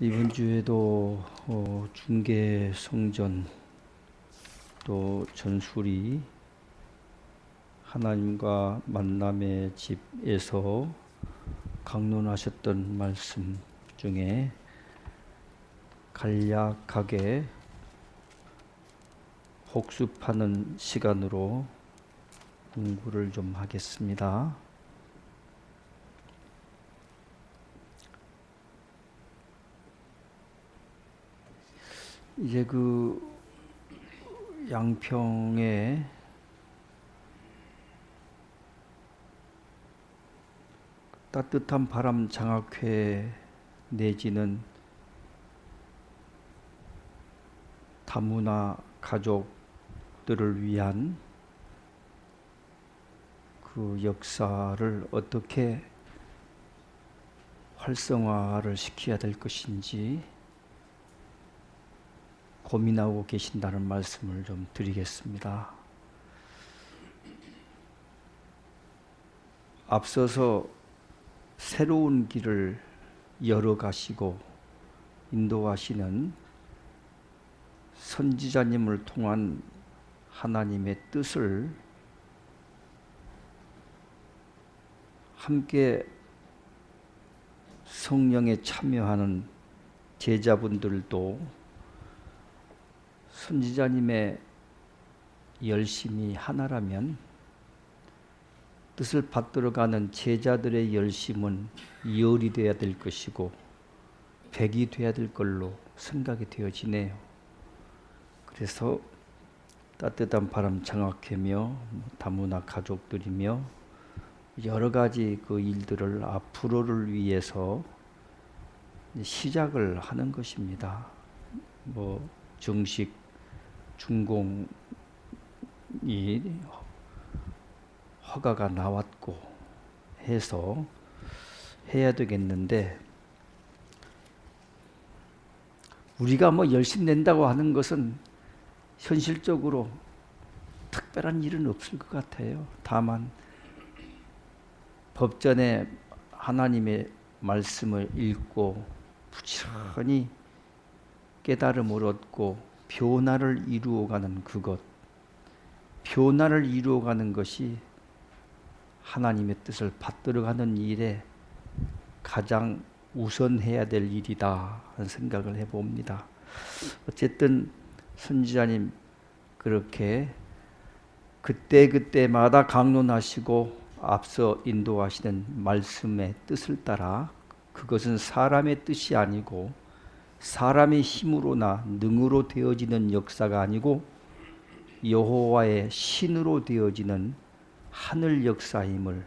이번 주에도 중계 성전 또 전술이 하나님과 만남의 집에서 강론하셨던 말씀 중에 간략하게 복습하는 시간으로 공부를 좀 하겠습니다. 이제 그 양평에 따뜻한 바람 장학회 내지는 다문화 가족들을 위한 그 역사를 어떻게 활성화를 시켜야 될 것인지 고민하고 계신다는 말씀을 좀 드리겠습니다. 앞서서 새로운 길을 열어가시고 인도하시는 선지자님을 통한 하나님의 뜻을 함께 성령에 참여하는 제자분들도 선지자님의 열심이 하나라면 뜻을 받들어가는 제자들의 열심은 열이 되어야 될 것이고 백이 되어야 될 걸로 생각이 되어지네요. 그래서 따뜻한 바람 장학회며 다문화 가족들이며 여러 가지 그 일들을 앞으로를 위해서 시작을 하는 것입니다. 정식 준공이 허가가 나왔고 해서 해야 되겠는데, 우리가 열심 낸다고 하는 것은 현실적으로 특별한 일은 없을 것 같아요. 다만 법전에 하나님의 말씀을 읽고 부지런히 깨달음을 얻고 변화를 이루어가는 그것, 변화를 이루어가는 것이 하나님의 뜻을 받들어가는 일에 가장 우선해야 될 일이다 하는 생각을 해봅니다. 어쨌든 선지자님 그렇게 그때그때마다 강론하시고 앞서 인도하시는 말씀의 뜻을 따라, 그것은 사람의 뜻이 아니고 사람의 힘으로나 능으로 되어지는 역사가 아니고 여호와의 신으로 되어지는 하늘 역사임을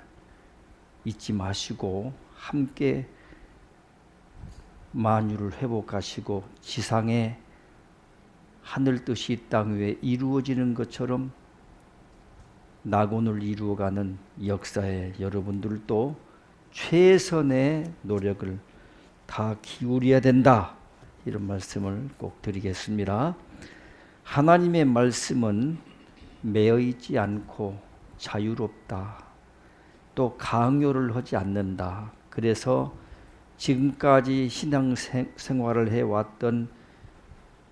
잊지 마시고 함께 만유를 회복하시고 지상에 하늘 뜻이 이 땅 위에 이루어지는 것처럼 낙원을 이루어가는 역사에 여러분들도 최선의 노력을 다 기울여야 된다, 이런 말씀을 꼭 드리겠습니다. 하나님의 말씀은 매여 있지 않고 자유롭다. 또 강요를 하지 않는다. 그래서 지금까지 신앙생활을 해왔던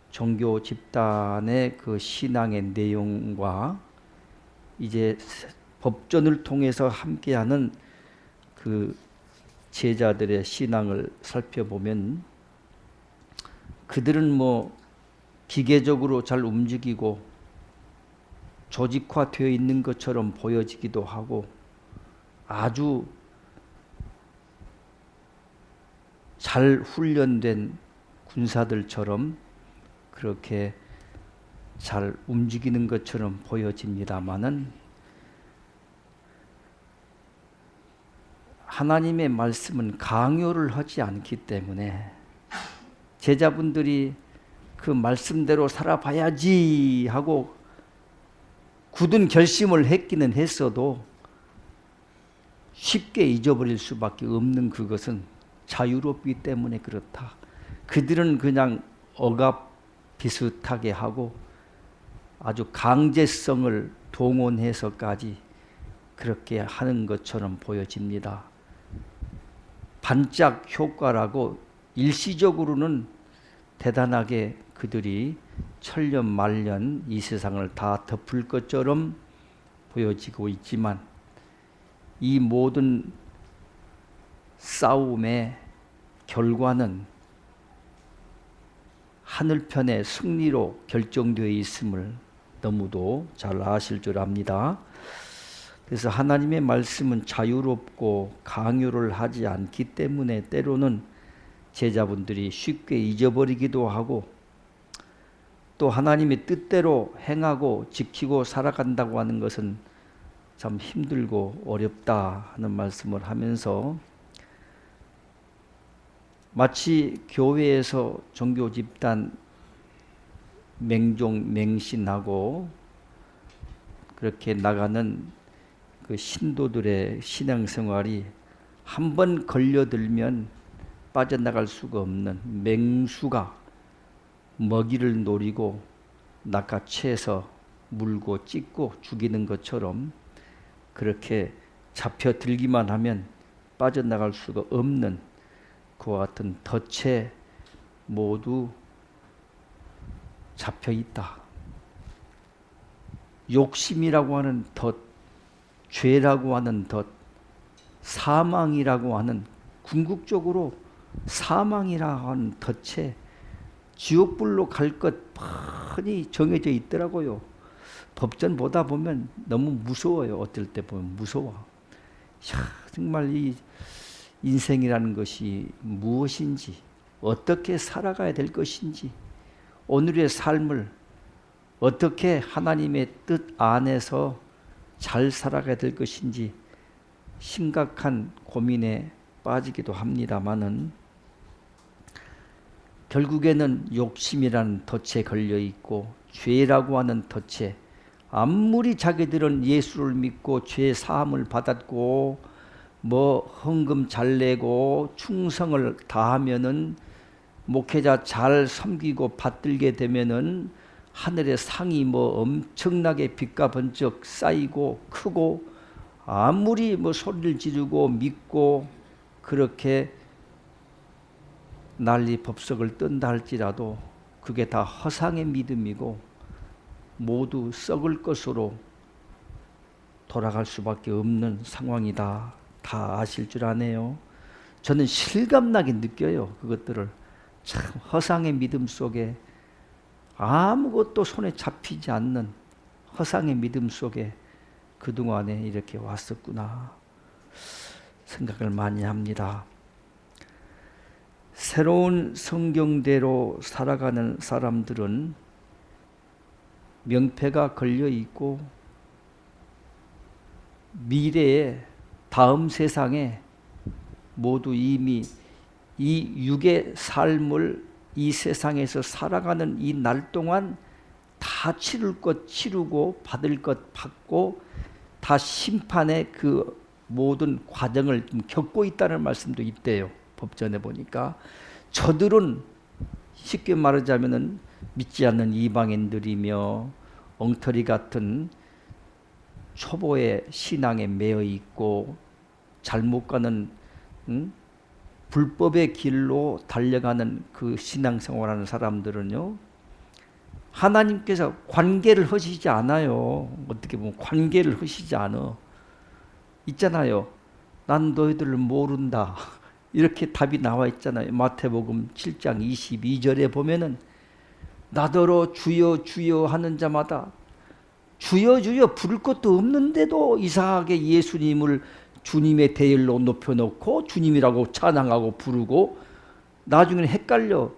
종교 집단의 그 신앙의 내용과 이제 법전을 통해서 함께하는 그 제자들의 신앙을 살펴보면, 그들은 기계적으로 잘 움직이고 조직화되어 있는 것처럼 보여지기도 하고 아주 잘 훈련된 군사들처럼 그렇게 잘 움직이는 것처럼 보여집니다마는, 하나님의 말씀은 강요를 하지 않기 때문에 제자분들이 그 말씀대로 살아봐야지 하고 굳은 결심을 했기는 했어도 쉽게 잊어버릴 수밖에 없는 그것은 자유롭기 때문에 그렇다. 그들은 그냥 억압 비슷하게 하고 아주 강제성을 동원해서까지 그렇게 하는 것처럼 보여집니다. 반짝 효과라고 일시적으로는 대단하게 그들이 천년 만년 이 세상을 다 덮을 것처럼 보여지고 있지만 이 모든 싸움의 결과는 하늘편의 승리로 결정되어 있음을 너무도 잘 아실 줄 압니다. 그래서 하나님의 말씀은 자유롭고 강요를 하지 않기 때문에 때로는 제자분들이 쉽게 잊어버리기도 하고 또 하나님의 뜻대로 행하고 지키고 살아간다고 하는 것은 참 힘들고 어렵다 하는 말씀을 하면서 마치 교회에서 종교 집단 맹신하고 그렇게 나가는 그 신도들의 신앙생활이 한번 걸려들면 빠져나갈 수가 없는 맹수가 먹이를 노리고 낚아채서 물고 찢고 죽이는 것처럼 그렇게 잡혀들기만 하면 빠져나갈 수가 없는 그와 같은 덫에 모두 잡혀있다. 욕심이라고 하는 덫, 죄라고 하는 덫, 사망이라고 하는 궁극적으로 사망이라고 하는 덫에 지옥불로 갈 것 뻔히 정해져 있더라고요. 법전 보다 보면 너무 무서워요. 어떨 때 보면 무서워. 정말 이 인생이라는 것이 무엇인지, 어떻게 살아가야 될 것인지, 오늘의 삶을 어떻게 하나님의 뜻 안에서 잘 살아가야 될 것인지 심각한 고민에 빠지기도 합니다마는 결국에는 욕심이라는 덫에 걸려 있고 죄라고 하는 덫에 아무리 자기들은 예수를 믿고 죄 사함을 받았고 뭐 헌금 잘 내고 충성을 다하면은 목회자 잘 섬기고 받들게 되면은 하늘의 상이 뭐 엄청나게 빛과 번쩍 쌓이고 크고 아무리 뭐 소리를 지르고 믿고 그렇게 난리 법석을 뜬다 할지라도 그게 다 허상의 믿음이고 모두 썩을 것으로 돌아갈 수밖에 없는 상황이다. 다 아실 줄 아네요. 저는 실감나게 느껴요. 그것들을 참 허상의 믿음 속에 아무것도 손에 잡히지 않는 허상의 믿음 속에 그동안에 이렇게 왔었구나 생각을 많이 합니다. 새로운 성경대로 살아가는 사람들은 명패가 걸려 있고 미래에 다음 세상에 모두 이미 이 육의 삶을 이 세상에서 살아가는 이 날 동안 다 치를 것 치르고 받을 것 받고 다 심판의 그 모든 과정을 겪고 있다는 말씀도 있대요. 법전에 보니까 저들은 쉽게 말하자면은 믿지 않는 이방인들이며 엉터리 같은 초보의 신앙에 매여 있고 잘못 가는 불법의 길로 달려가는 그 신앙생활하는 사람들은요 하나님께서 관계를 하시지 않아요. 어떻게 보면 관계를 하시지 않아. 있잖아요. 난 너희들을 모른다. 이렇게 답이 나와 있잖아요. 마태복음 7장 22절에 보면은 나더러 주여 주여 하는 자마다 주여 주여 부를 것도 없는데도 이상하게 예수님을 주님의 대열로 높여놓고 주님이라고 찬양하고 부르고 나중에는 헷갈려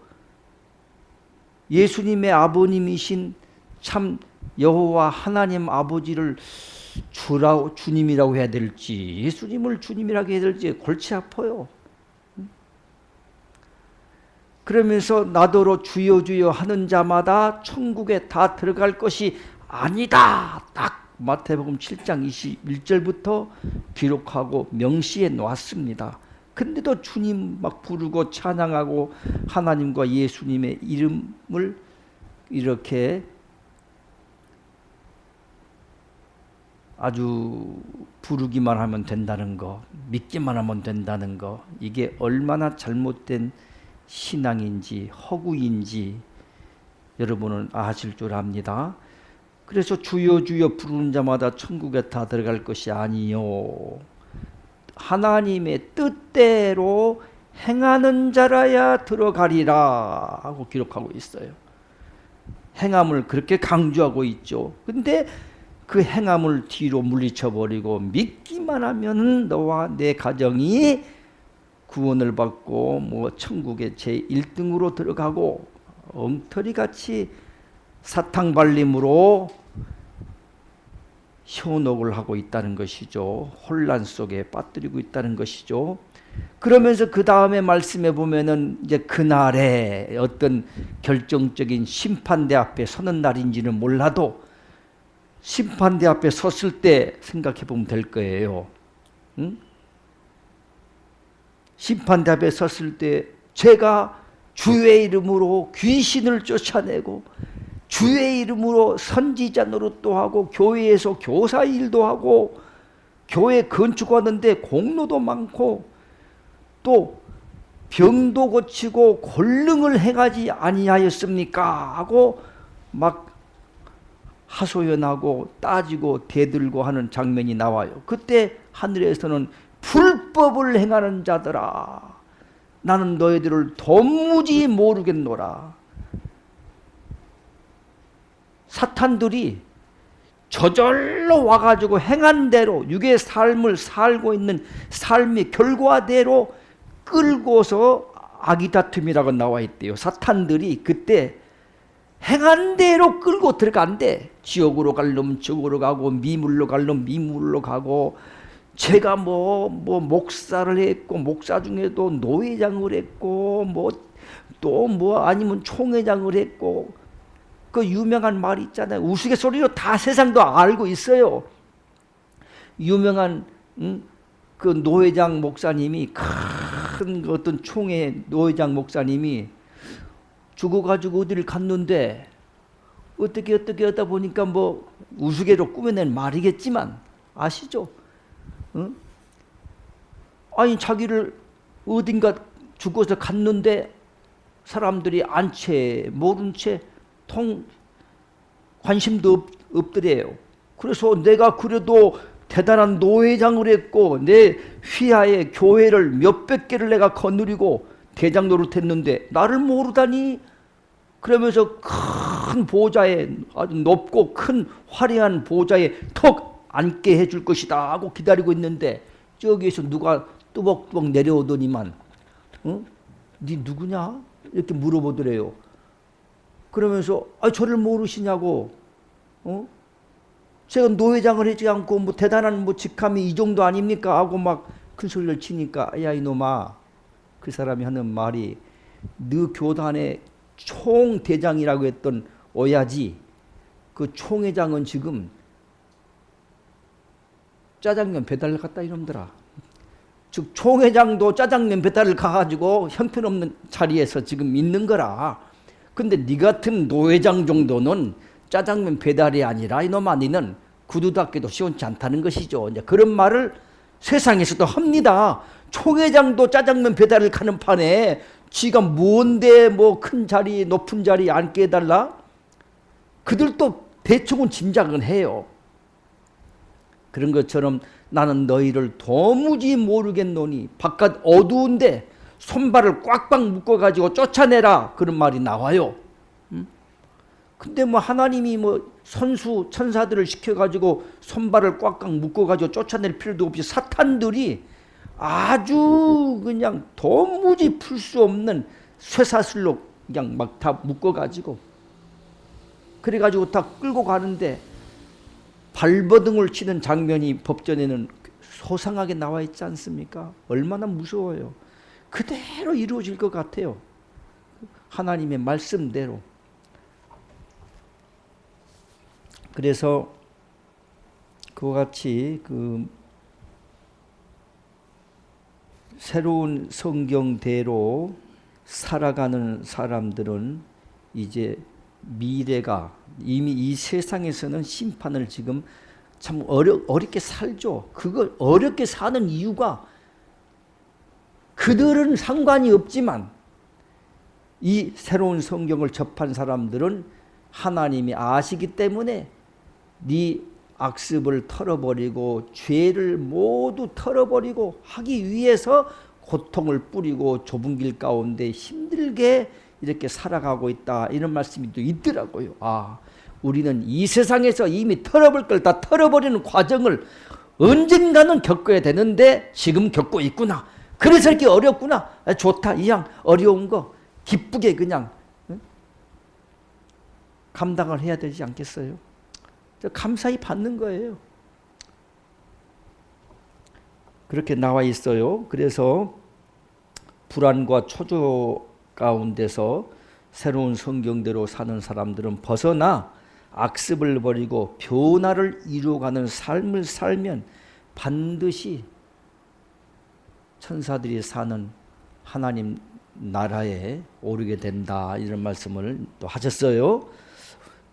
예수님의 아버님이신 참 여호와 하나님 아버지를 주님이라고 해야 될지 예수님을 주님이라고 해야 될지 골치 아파요. 그러면서 나더러 주여 주여 하는 자마다 천국에 다 들어갈 것이 아니다. 딱 마태복음 7장 21절부터 기록하고 명시해 놓았습니다. 근데도 주님 막 부르고 찬양하고 하나님과 예수님의 이름을 이렇게 아주 부르기만 하면 된다는 거, 믿기만 하면 된다는 거, 이게 얼마나 잘못된 신앙인지 허구인지 여러분은 아실 줄 압니다. 그래서 주여 주여 부르는 자마다 천국에 다 들어갈 것이 아니요 하나님의 뜻대로 행하는 자라야 들어가리라 하고 기록하고 있어요. 행함을 그렇게 강조하고 있죠. 근데 그 행함을 뒤로 물리쳐버리고 믿기만 하면 너와 내 가정이 구원을 받고 뭐 천국에 제1등으로 들어가고 엉터리같이 사탕발림으로 현혹을 하고 있다는 것이죠. 혼란 속에 빠뜨리고 있다는 것이죠. 그러면서 그 다음에 말씀해 보면은 이제 그날에 어떤 결정적인 심판대 앞에 서는 날인지는 몰라도 심판대 앞에 섰을 때 생각해 보면 될 거예요. 응? 심판대 앞에 섰을 때 제가 주의 이름으로 귀신을 쫓아내고 주의 이름으로 선지자 노릇도 하고 교회에서 교사 일도 하고 교회 건축하는데 공로도 많고 또 병도 고치고 권능을 행하지 아니하였습니까? 하고 막 하소연하고 따지고 대들고 하는 장면이 나와요. 그때 하늘에서는 불법을 행하는 자들아 나는 너희들을 도무지 모르겠노라. 사탄들이 저절로 와가지고 행한 대로 육의 삶을 살고 있는 삶의 결과대로 끌고서 아기다툼이라고 나와 있대요. 사탄들이 그때 행한 대로 끌고 들어간대. 지옥으로 갈 놈 지옥으로 가고 미물로 갈 놈 미물로 가고 제가 뭐 목사를 했고 목사 중에도 노회장을 했고 또 아니면 총회장을 했고 그 유명한 말이 있잖아요. 우스갯소리로 다 세상도 알고 있어요. 유명한 그 노회장 목사님이 큰 어떤 총회 노회장 목사님이 죽어가지고 어디를 갔는데 어떻게 하다 보니까 뭐 우스개로 꾸며낸 말이겠지만 아시죠? 응? 아니 자기를 어딘가 죽어서 갔는데 사람들이 안 채 모른 채 관심도 없더래요. 그래서 내가 그래도 대단한 노회장을 했고 내 휘하에 교회를 몇백 개를 내가 거느리고 대장 노릇했는데 나를 모르다니. 그러면서 큰 보좌에 아주 높고 큰 화려한 보좌에 턱 앉게 해줄 것이다 하고 기다리고 있는데 저기에서 누가 뚜벅뚜벅 내려오더니만 네 누구냐? 이렇게 물어보더래요. 그러면서 저를 모르시냐고. 제가 노회장을 하지 않고 뭐 대단한 직함이 이 정도 아닙니까? 하고 막 큰 소리를 치니까 야 이놈아, 그 사람이 하는 말이 너 교단의 총대장이라고 했던 오야지 그 총회장은 지금 짜장면 배달을 갔다 이놈들아. 즉 총회장도 짜장면 배달을 가가지고 형편없는 자리에서 지금 있는 거라. 근데 네 같은 노회장 정도는 짜장면 배달이 아니라 이놈아 니는 구두 닦기도 시원치 않다는 것이죠. 이제 그런 말을 세상에서도 합니다. 총회장도 짜장면 배달을 가는 판에 지가 뭔데 뭐 큰 자리 높은 자리 앉게 해달라? 그들도 대충은 짐작은 해요. 그런 것처럼 나는 너희를 도무지 모르겠노니 바깥 어두운데 손발을 꽉꽉 묶어가지고 쫓아내라 그런 말이 나와요. 근데 뭐 하나님이 뭐 선수 천사들을 시켜가지고 손발을 꽉꽉 묶어가지고 쫓아낼 필요도 없이 사탄들이 아주 그냥 도무지 풀 수 없는 쇠사슬로 그냥 막 다 묶어가지고 그래가지고 다 끌고 가는데 발버둥을 치는 장면이 법전에는 소상하게 나와 있지 않습니까? 얼마나 무서워요. 그대로 이루어질 것 같아요. 하나님의 말씀대로. 그래서 그와 같이 그 새로운 성경대로 살아가는 사람들은 이제 미래가 이미 이 세상에서는 심판을 지금 참 어렵게 살죠. 그걸 어렵게 사는 이유가 그들은 상관이 없지만 이 새로운 성경을 접한 사람들은 하나님이 아시기 때문에 네 악습을 털어버리고 죄를 모두 털어버리고 하기 위해서 고통을 뿌리고 좁은 길 가운데 힘들게 이렇게 살아가고 있다, 이런 말씀이 또 있더라고요. 우리는 이 세상에서 이미 털어볼 걸 다 털어버리는 과정을 언젠가는 겪어야 되는데 지금 겪고 있구나. 그래서 이렇게 어렵구나. 좋다. 이왕 어려운 거 기쁘게 그냥 감당을 해야 되지 않겠어요? 감사히 받는 거예요. 그렇게 나와 있어요. 그래서 불안과 초조 가운데서 새로운 성경대로 사는 사람들은 벗어나 악습을 버리고 변화를 이루어가는 삶을 살면 반드시 천사들이 사는 하나님 나라에 오르게 된다, 이런 말씀을 또 하셨어요.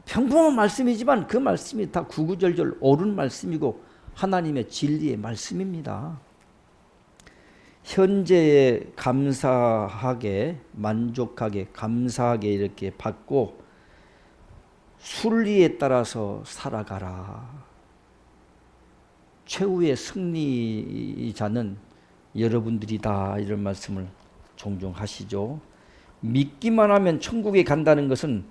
평범한 말씀이지만 그 말씀이 다 구구절절 옳은 말씀이고 하나님의 진리의 말씀입니다. 현재에 감사하게, 만족하게, 감사하게 이렇게 받고 순리에 따라서 살아가라. 최후의 승리자는 여러분들이다, 이런 말씀을 종종 하시죠. 믿기만 하면 천국에 간다는 것은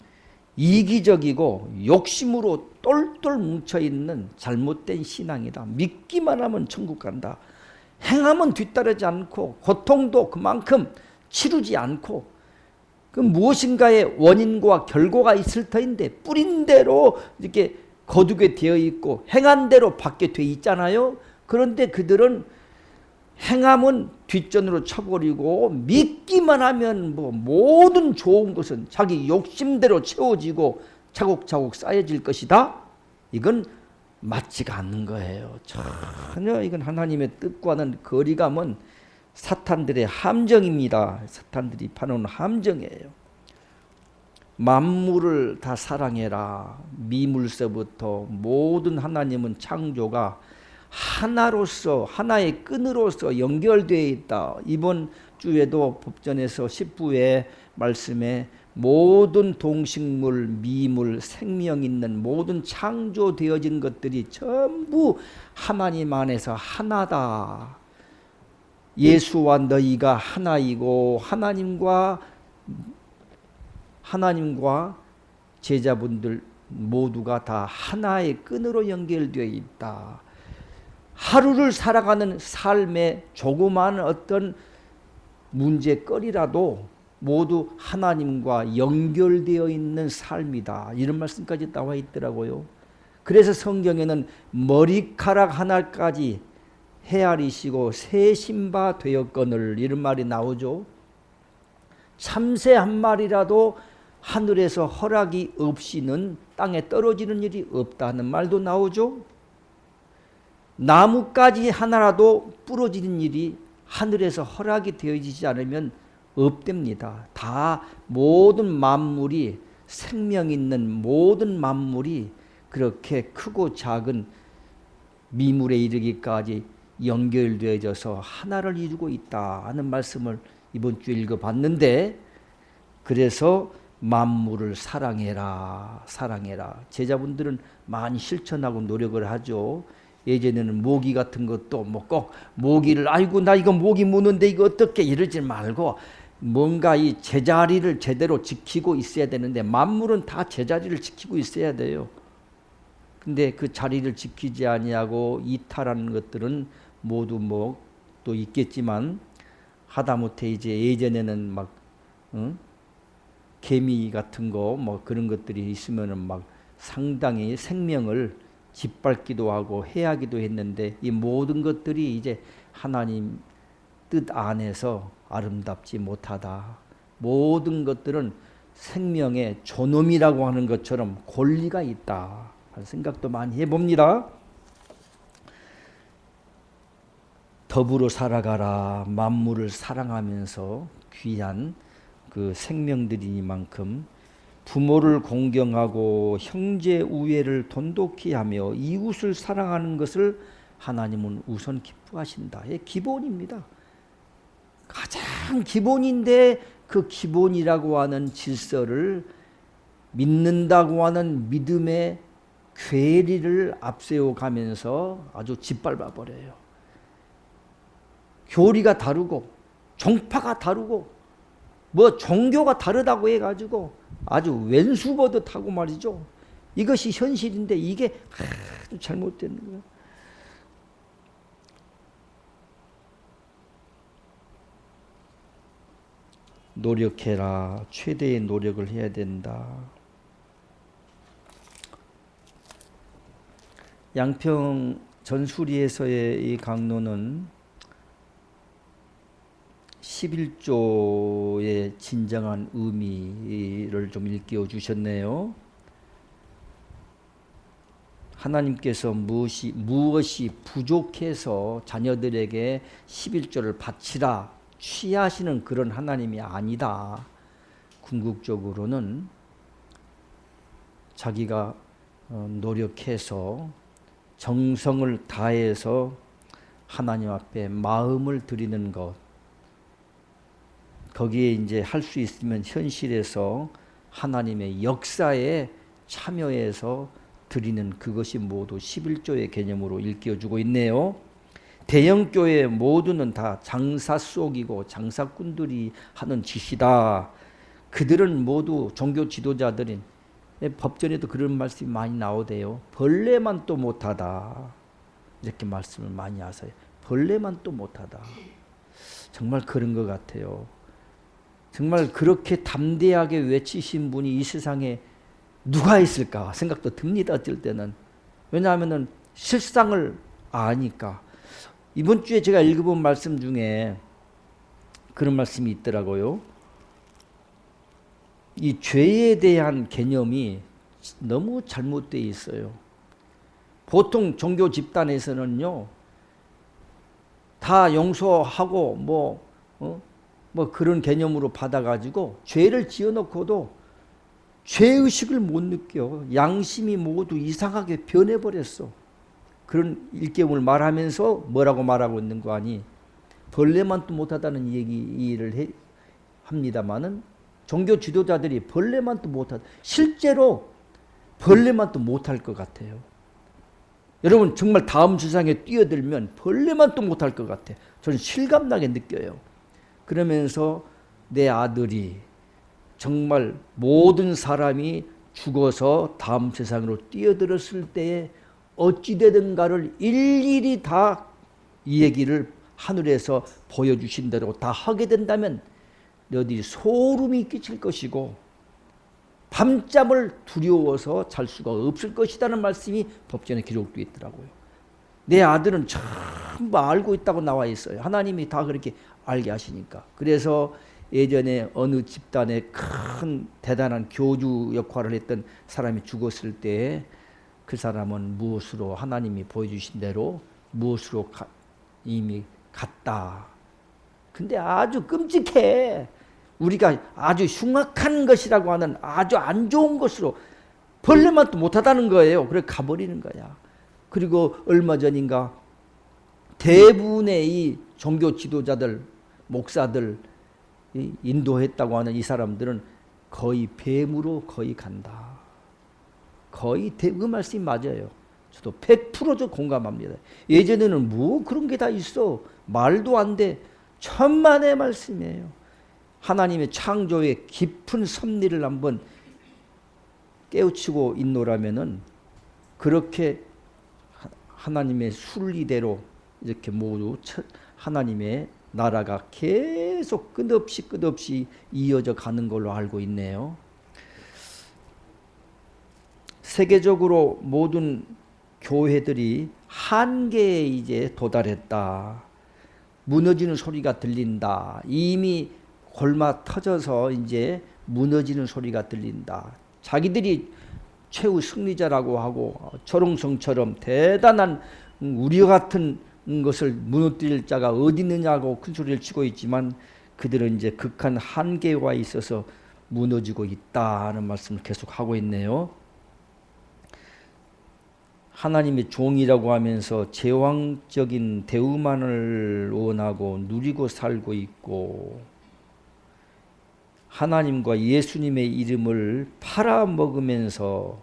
이기적이고 욕심으로 똘똘 뭉쳐있는 잘못된 신앙이다. 믿기만 하면 천국 간다. 행하면 뒤따르지 않고 고통도 그만큼 치르지 않고 그 무엇인가의 원인과 결과가 있을 터인데 뿌린 대로 이렇게 거두게 되어 있고 행한 대로 받게 돼 있잖아요. 그런데 그들은 행함은 뒷전으로 쳐버리고 믿기만 하면 모든 좋은 것은 자기 욕심대로 채워지고 차곡차곡 쌓여질 것이다. 이건 맞지가 않는 거예요. 전혀 이건 하나님의 뜻과는 거리감은 사탄들의 함정입니다. 사탄들이 파놓은 함정이에요. 만물을 다 사랑해라. 미물서부터 모든 하나님은 창조가 하나로서, 하나의 끈으로서 연결되어 있다. 이번 주에도 법전에서 10부의 말씀에 모든 동식물, 미물, 생명 있는 모든 창조되어진 것들이 전부 하나님 안에서 하나다. 예수와 너희가 하나이고 하나님과 제자분들 모두가 다 하나의 끈으로 연결되어 있다. 하루를 살아가는 삶의 조그마한 어떤 문제거리라도 모두 하나님과 연결되어 있는 삶이다. 이런 말씀까지 나와 있더라고요. 그래서 성경에는 머리카락 하나까지 헤아리시고 세신바 되었거늘, 이런 말이 나오죠. 참새 한 마리라도 하늘에서 허락이 없이는 땅에 떨어지는 일이 없다는 말도 나오죠. 나무까지 하나라도 부러지는 일이 하늘에서 허락이 되어지지 않으면 없답니다. 다 모든 만물이, 생명 있는 모든 만물이 그렇게 크고 작은 미물에 이르기까지 연결되어져서 하나를 이루고 있다 하는 말씀을 이번 주에 읽어봤는데, 그래서 만물을 사랑해라, 사랑해라. 제자분들은 많이 실천하고 노력을 하죠. 예전에는 모기 같은 것도 꼭 모기를 아이고 나 이거 모기 무는데 이거 어떻게, 이러지 말고 뭔가 이 제자리를 제대로 지키고 있어야 되는데 만물은 다 제자리를 지키고 있어야 돼요. 근데 그 자리를 지키지 아니하고 이탈하는 것들은 모두 또 있겠지만 하다못해 이제 예전에는 개미 같은 거 그런 것들이 있으면은 상당히 생명을 짓밟기도 하고 해하기도 했는데 이 모든 것들이 이제 하나님 뜻 안에서 아름답지 못하다. 모든 것들은 생명의 존엄이라고 하는 것처럼 권리가 있다 하는 생각도 많이 해봅니다. 더불어 살아가라. 만물을 사랑하면서 귀한 그 생명들이니만큼 부모를 공경하고 형제 우애를 돈독히 하며 이웃을 사랑하는 것을 하나님은 우선 기뻐하신다. 이게 기본입니다. 가장 기본인데 그 기본이라고 하는 질서를 믿는다고 하는 믿음의 괴리를 앞세워 가면서 아주 짓밟아 버려요. 교리가 다르고 종파가 다르고 뭐 종교가 다르다고 해가지고 아주 왼수버듯하고 말이죠. 이것이 현실인데 이게 아주 잘못된 거예요. 노력해라. 최대의 노력을 해야 된다. 양평 전수리에서의 이 강론은 11조의 진정한 의미를 좀 일깨워 주셨네요. 하나님께서 무엇이 부족해서 자녀들에게 11조를 바치라 취하시는 그런 하나님이 아니다. 궁극적으로는 자기가 노력해서 정성을 다해서 하나님 앞에 마음을 드리는 것, 거기에 이제 할 수 있으면 현실에서 하나님의 역사에 참여해서 드리는 그것이 모두 11조의 개념으로 일깨워주고 있네요. 대형교회 모두는 다 장사 속이고 장사꾼들이 하는 짓이다. 그들은 모두 종교 지도자들인, 법전에도 그런 말씀이 많이 나오대요. 벌레만 또 못하다. 이렇게 말씀을 많이 하세요. 벌레만 또 못하다. 정말 그런 것 같아요. 정말 그렇게 담대하게 외치신 분이 이 세상에 누가 있을까 생각도 듭니다. 어쩔 때는. 왜냐하면 실상을 아니까. 이번 주에 제가 읽어본 말씀 중에 그런 말씀이 있더라고요. 이 죄에 대한 개념이 너무 잘못되어 있어요. 보통 종교 집단에서는요, 다 용서하고 뭐 그런 개념으로 받아가지고 죄를 지어놓고도 죄의식을 못 느껴. 양심이 모두 이상하게 변해버렸어. 그런 일깨움을 말하면서 뭐라고 말하고 있는 거 아니? 벌레만 또 못하다는 얘기를 합니다마는 종교 지도자들이 벌레만 또 못하다. 실제로 벌레만 또 못할 것 같아요. 여러분 정말 다음 세상에 뛰어들면 벌레만 또 못할 것 같아. 저는 실감나게 느껴요. 그러면서 내 아들이 정말 모든 사람이 죽어서 다음 세상으로 뛰어들었을 때에 어찌되든가를 일일이 다 이 얘기를 하늘에서 보여주신 대로 다 하게 된다면 너희들이 소름이 끼칠 것이고 밤잠을 두려워서 잘 수가 없을 것이라는 말씀이 법전에 기록되어 있더라고요. 내 아들은 전부 알고 있다고 나와 있어요. 하나님이 다 그렇게 알게 하시니까. 그래서 예전에 어느 집단의 큰 대단한 교주 역할을 했던 사람이 죽었을 때 그 사람은 무엇으로 하나님이 보여주신 대로 무엇으로 이미 갔다. 근데 아주 끔찍해. 우리가 아주 흉악한 것이라고 하는 아주 안 좋은 것으로 벌레만 또 못하다는 거예요. 그래 가버리는 거야. 그리고 얼마 전인가 대부분의 이 종교 지도자들, 목사들 인도했다고 하는 이 사람들은 거의 뱀으로 거의 간다. 거의 그 말씀이 맞아요. 저도 100% 공감합니다. 예전에는 뭐 그런 게 다 있어. 말도 안 돼. 천만의 말씀이에요. 하나님의 창조의 깊은 섭리를 한번 깨우치고 있노라면은 그렇게 하나님의 순리대로 이렇게 모두 하나님의 나라가 계속 끝없이 이어져 가는 걸로 알고 있네요. 세계적으로 모든 교회들이 한계에 이제 도달했다. 무너지는 소리가 들린다. 이미 골마 터져서 이제 무너지는 소리가 들린다. 자기들이 최후 승리자라고 하고 초롱성처럼 대단한 우리 같은 것을 무너뜨릴 자가 어디 있느냐고 큰 소리를 치고 있지만 그들은 이제 극한 한계와 있어서 무너지고 있다는 말씀을 계속 하고 있네요. 하나님의 종이라고 하면서 제왕적인 대우만을 원하고 누리고 살고 있고 하나님과 예수님의 이름을 팔아먹으면서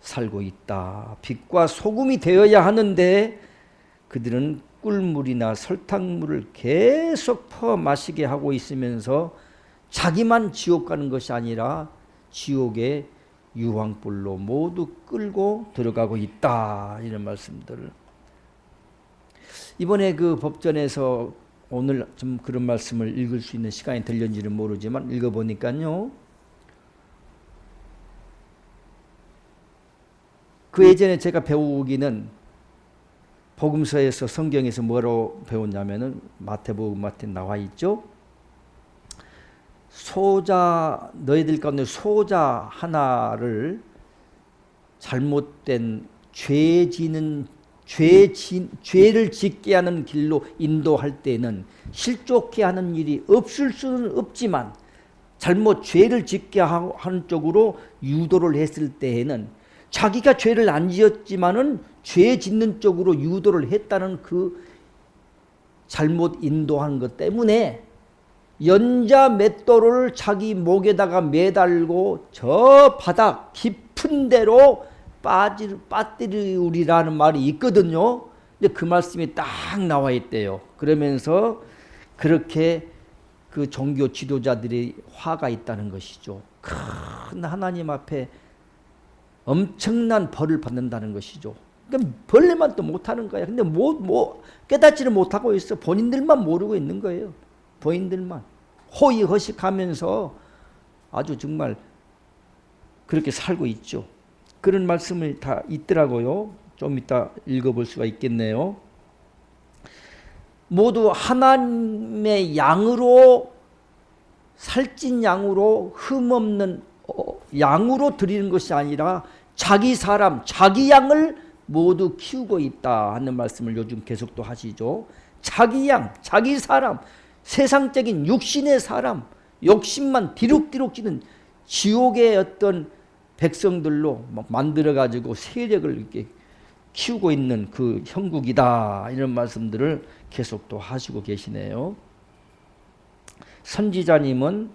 살고 있다. 빛과 소금이 되어야 하는데 그들은 꿀물이나 설탕물을 계속 퍼 마시게 하고 있으면서 자기만 지옥 가는 것이 아니라 지옥의 유황불로 모두 끌고 들어가고 있다. 이런 말씀들을 이번에 그 법전에서 오늘 좀 그런 말씀을 읽을 수 있는 시간이 들렸는지는 모르지만 읽어보니까요. 그 예전에 제가 배우기는 복음서에서 성경에서 뭐로 배웠냐면은 마태복음 같은 나와 있죠. 소자 너희들 가운데 소자 하나를 잘못된 죄를 짓게 하는 길로 인도할 때는 실족해 하는 일이 없을 수는 없지만 잘못 죄를 짓게 하는 쪽으로 유도를 했을 때에는 자기가 죄를 안 지었지만은 죄 짓는 쪽으로 유도를 했다는 그 잘못 인도하는 것 때문에 연자 맷돌을 자기 목에다가 매달고 저 바닥 깊은 데로 빠뜨리우리라는 말이 있거든요. 근데 그 말씀이 딱 나와 있대요. 그러면서 그렇게 그 종교 지도자들이 화가 있다는 것이죠. 큰 하나님 앞에 엄청난 벌을 받는다는 것이죠. 그러니까 벌레만 또 못하는 거야. 근데 깨닫지를 못하고 있어. 본인들만 모르고 있는 거예요. 본인들만 호의허식하면서 아주 정말 그렇게 살고 있죠. 그런 말씀이 다 있더라고요. 좀 이따 읽어볼 수가 있겠네요. 모두 하나님의 양으로 살찐 양으로 흠없는 양으로 드리는 것이 아니라 자기 사람, 자기 양을 모두 키우고 있다 하는 말씀을 요즘 계속 또 하시죠. 자기 양, 자기 사람, 세상적인 육신의 사람, 욕심만 디룩디룩 찌는 지옥의 어떤 백성들로 만들어가지고 세력을 이렇게 키우고 있는 그 형국이다. 이런 말씀들을 계속 또 하시고 계시네요. 선지자님은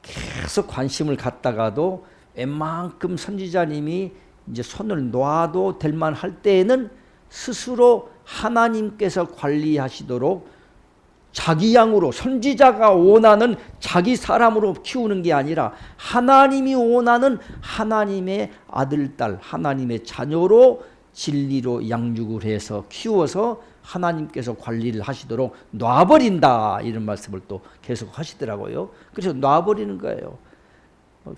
계속 관심을 갖다가도 웬만큼 선지자님이 이제 손을 놔도 될 만할 때에는 스스로 하나님께서 관리하시도록 자기 양으로 선지자가 원하는 자기 사람으로 키우는 게 아니라 하나님이 원하는 하나님의 아들, 딸, 하나님의 자녀로 진리로 양육을 해서 키워서 하나님께서 관리를 하시도록 놔버린다. 이런 말씀을 또 계속 하시더라고요. 그래서 놔버리는 거예요.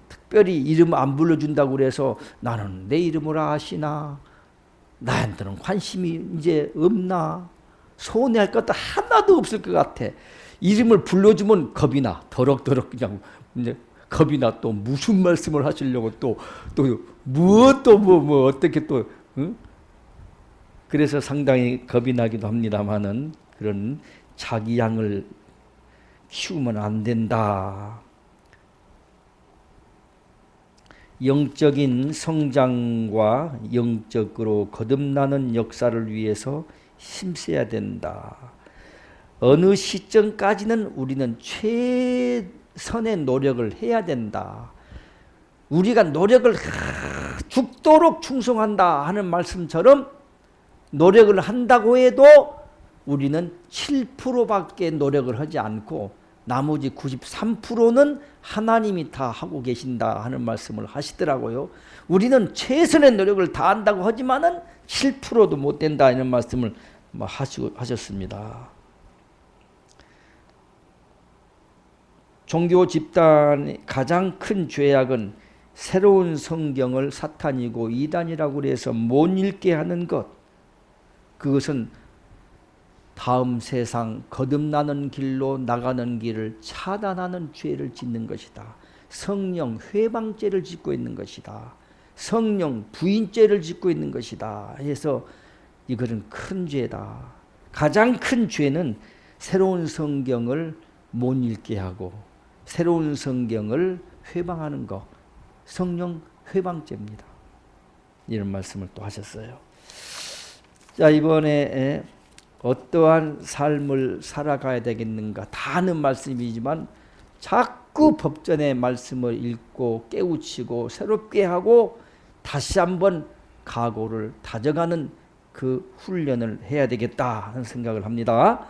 특별히 이름 안 불러준다고 그래서 나는 내 이름을 아시나? 나한테는 관심이 이제 없나? 손해할 것도 하나도 없을 것 같아. 이름을 불러주면 겁이 나. 더럭더럭 그냥 이제 겁이 나. 또 무슨 말씀을 하시려고 또 무엇도 뭐 어떻게 또 응? 그래서 상당히 겁이 나기도 합니다만은 그런 자기 양을 키우면 안 된다. 영적인 성장과 영적으로 거듭나는 역사를 위해서 힘써야 된다. 어느 시점까지는 우리는 최선의 노력을 해야 된다. 우리가 노력을 죽도록 충성한다 하는 말씀처럼 노력을 한다고 해도 우리는 7%밖에 노력을 하지 않고 나머지 93%는 하나님이 다 하고 계신다 하는 말씀을 하시더라고요. 우리는 최선의 노력을 다한다고 하지만은 7%도 못 된다 이런 말씀을 하셨습니다. 종교 집단의 가장 큰 죄악은 새로운 성경을 사탄이고 이단이라고 해서 못 읽게 하는 것. 그것은 다음 세상 거듭나는 길로 나가는 길을 차단하는 죄를 짓는 것이다. 성령 회방죄를 짓고 있는 것이다. 성령 부인죄를 짓고 있는 것이다. 해서 이것은 큰 죄다. 가장 큰 죄는 새로운 성경을 못 읽게 하고 새로운 성경을 회방하는 것. 성령 회방죄입니다. 이런 말씀을 또 하셨어요. 자, 이번에 어떠한 삶을 살아가야 되겠는가 다 하는 말씀이지만 자꾸 자꾸 법전의 말씀을 읽고 깨우치고 새롭게 하고 다시 한번 각오를 다져가는 그 훈련을 해야 되겠다 하는 생각을 합니다.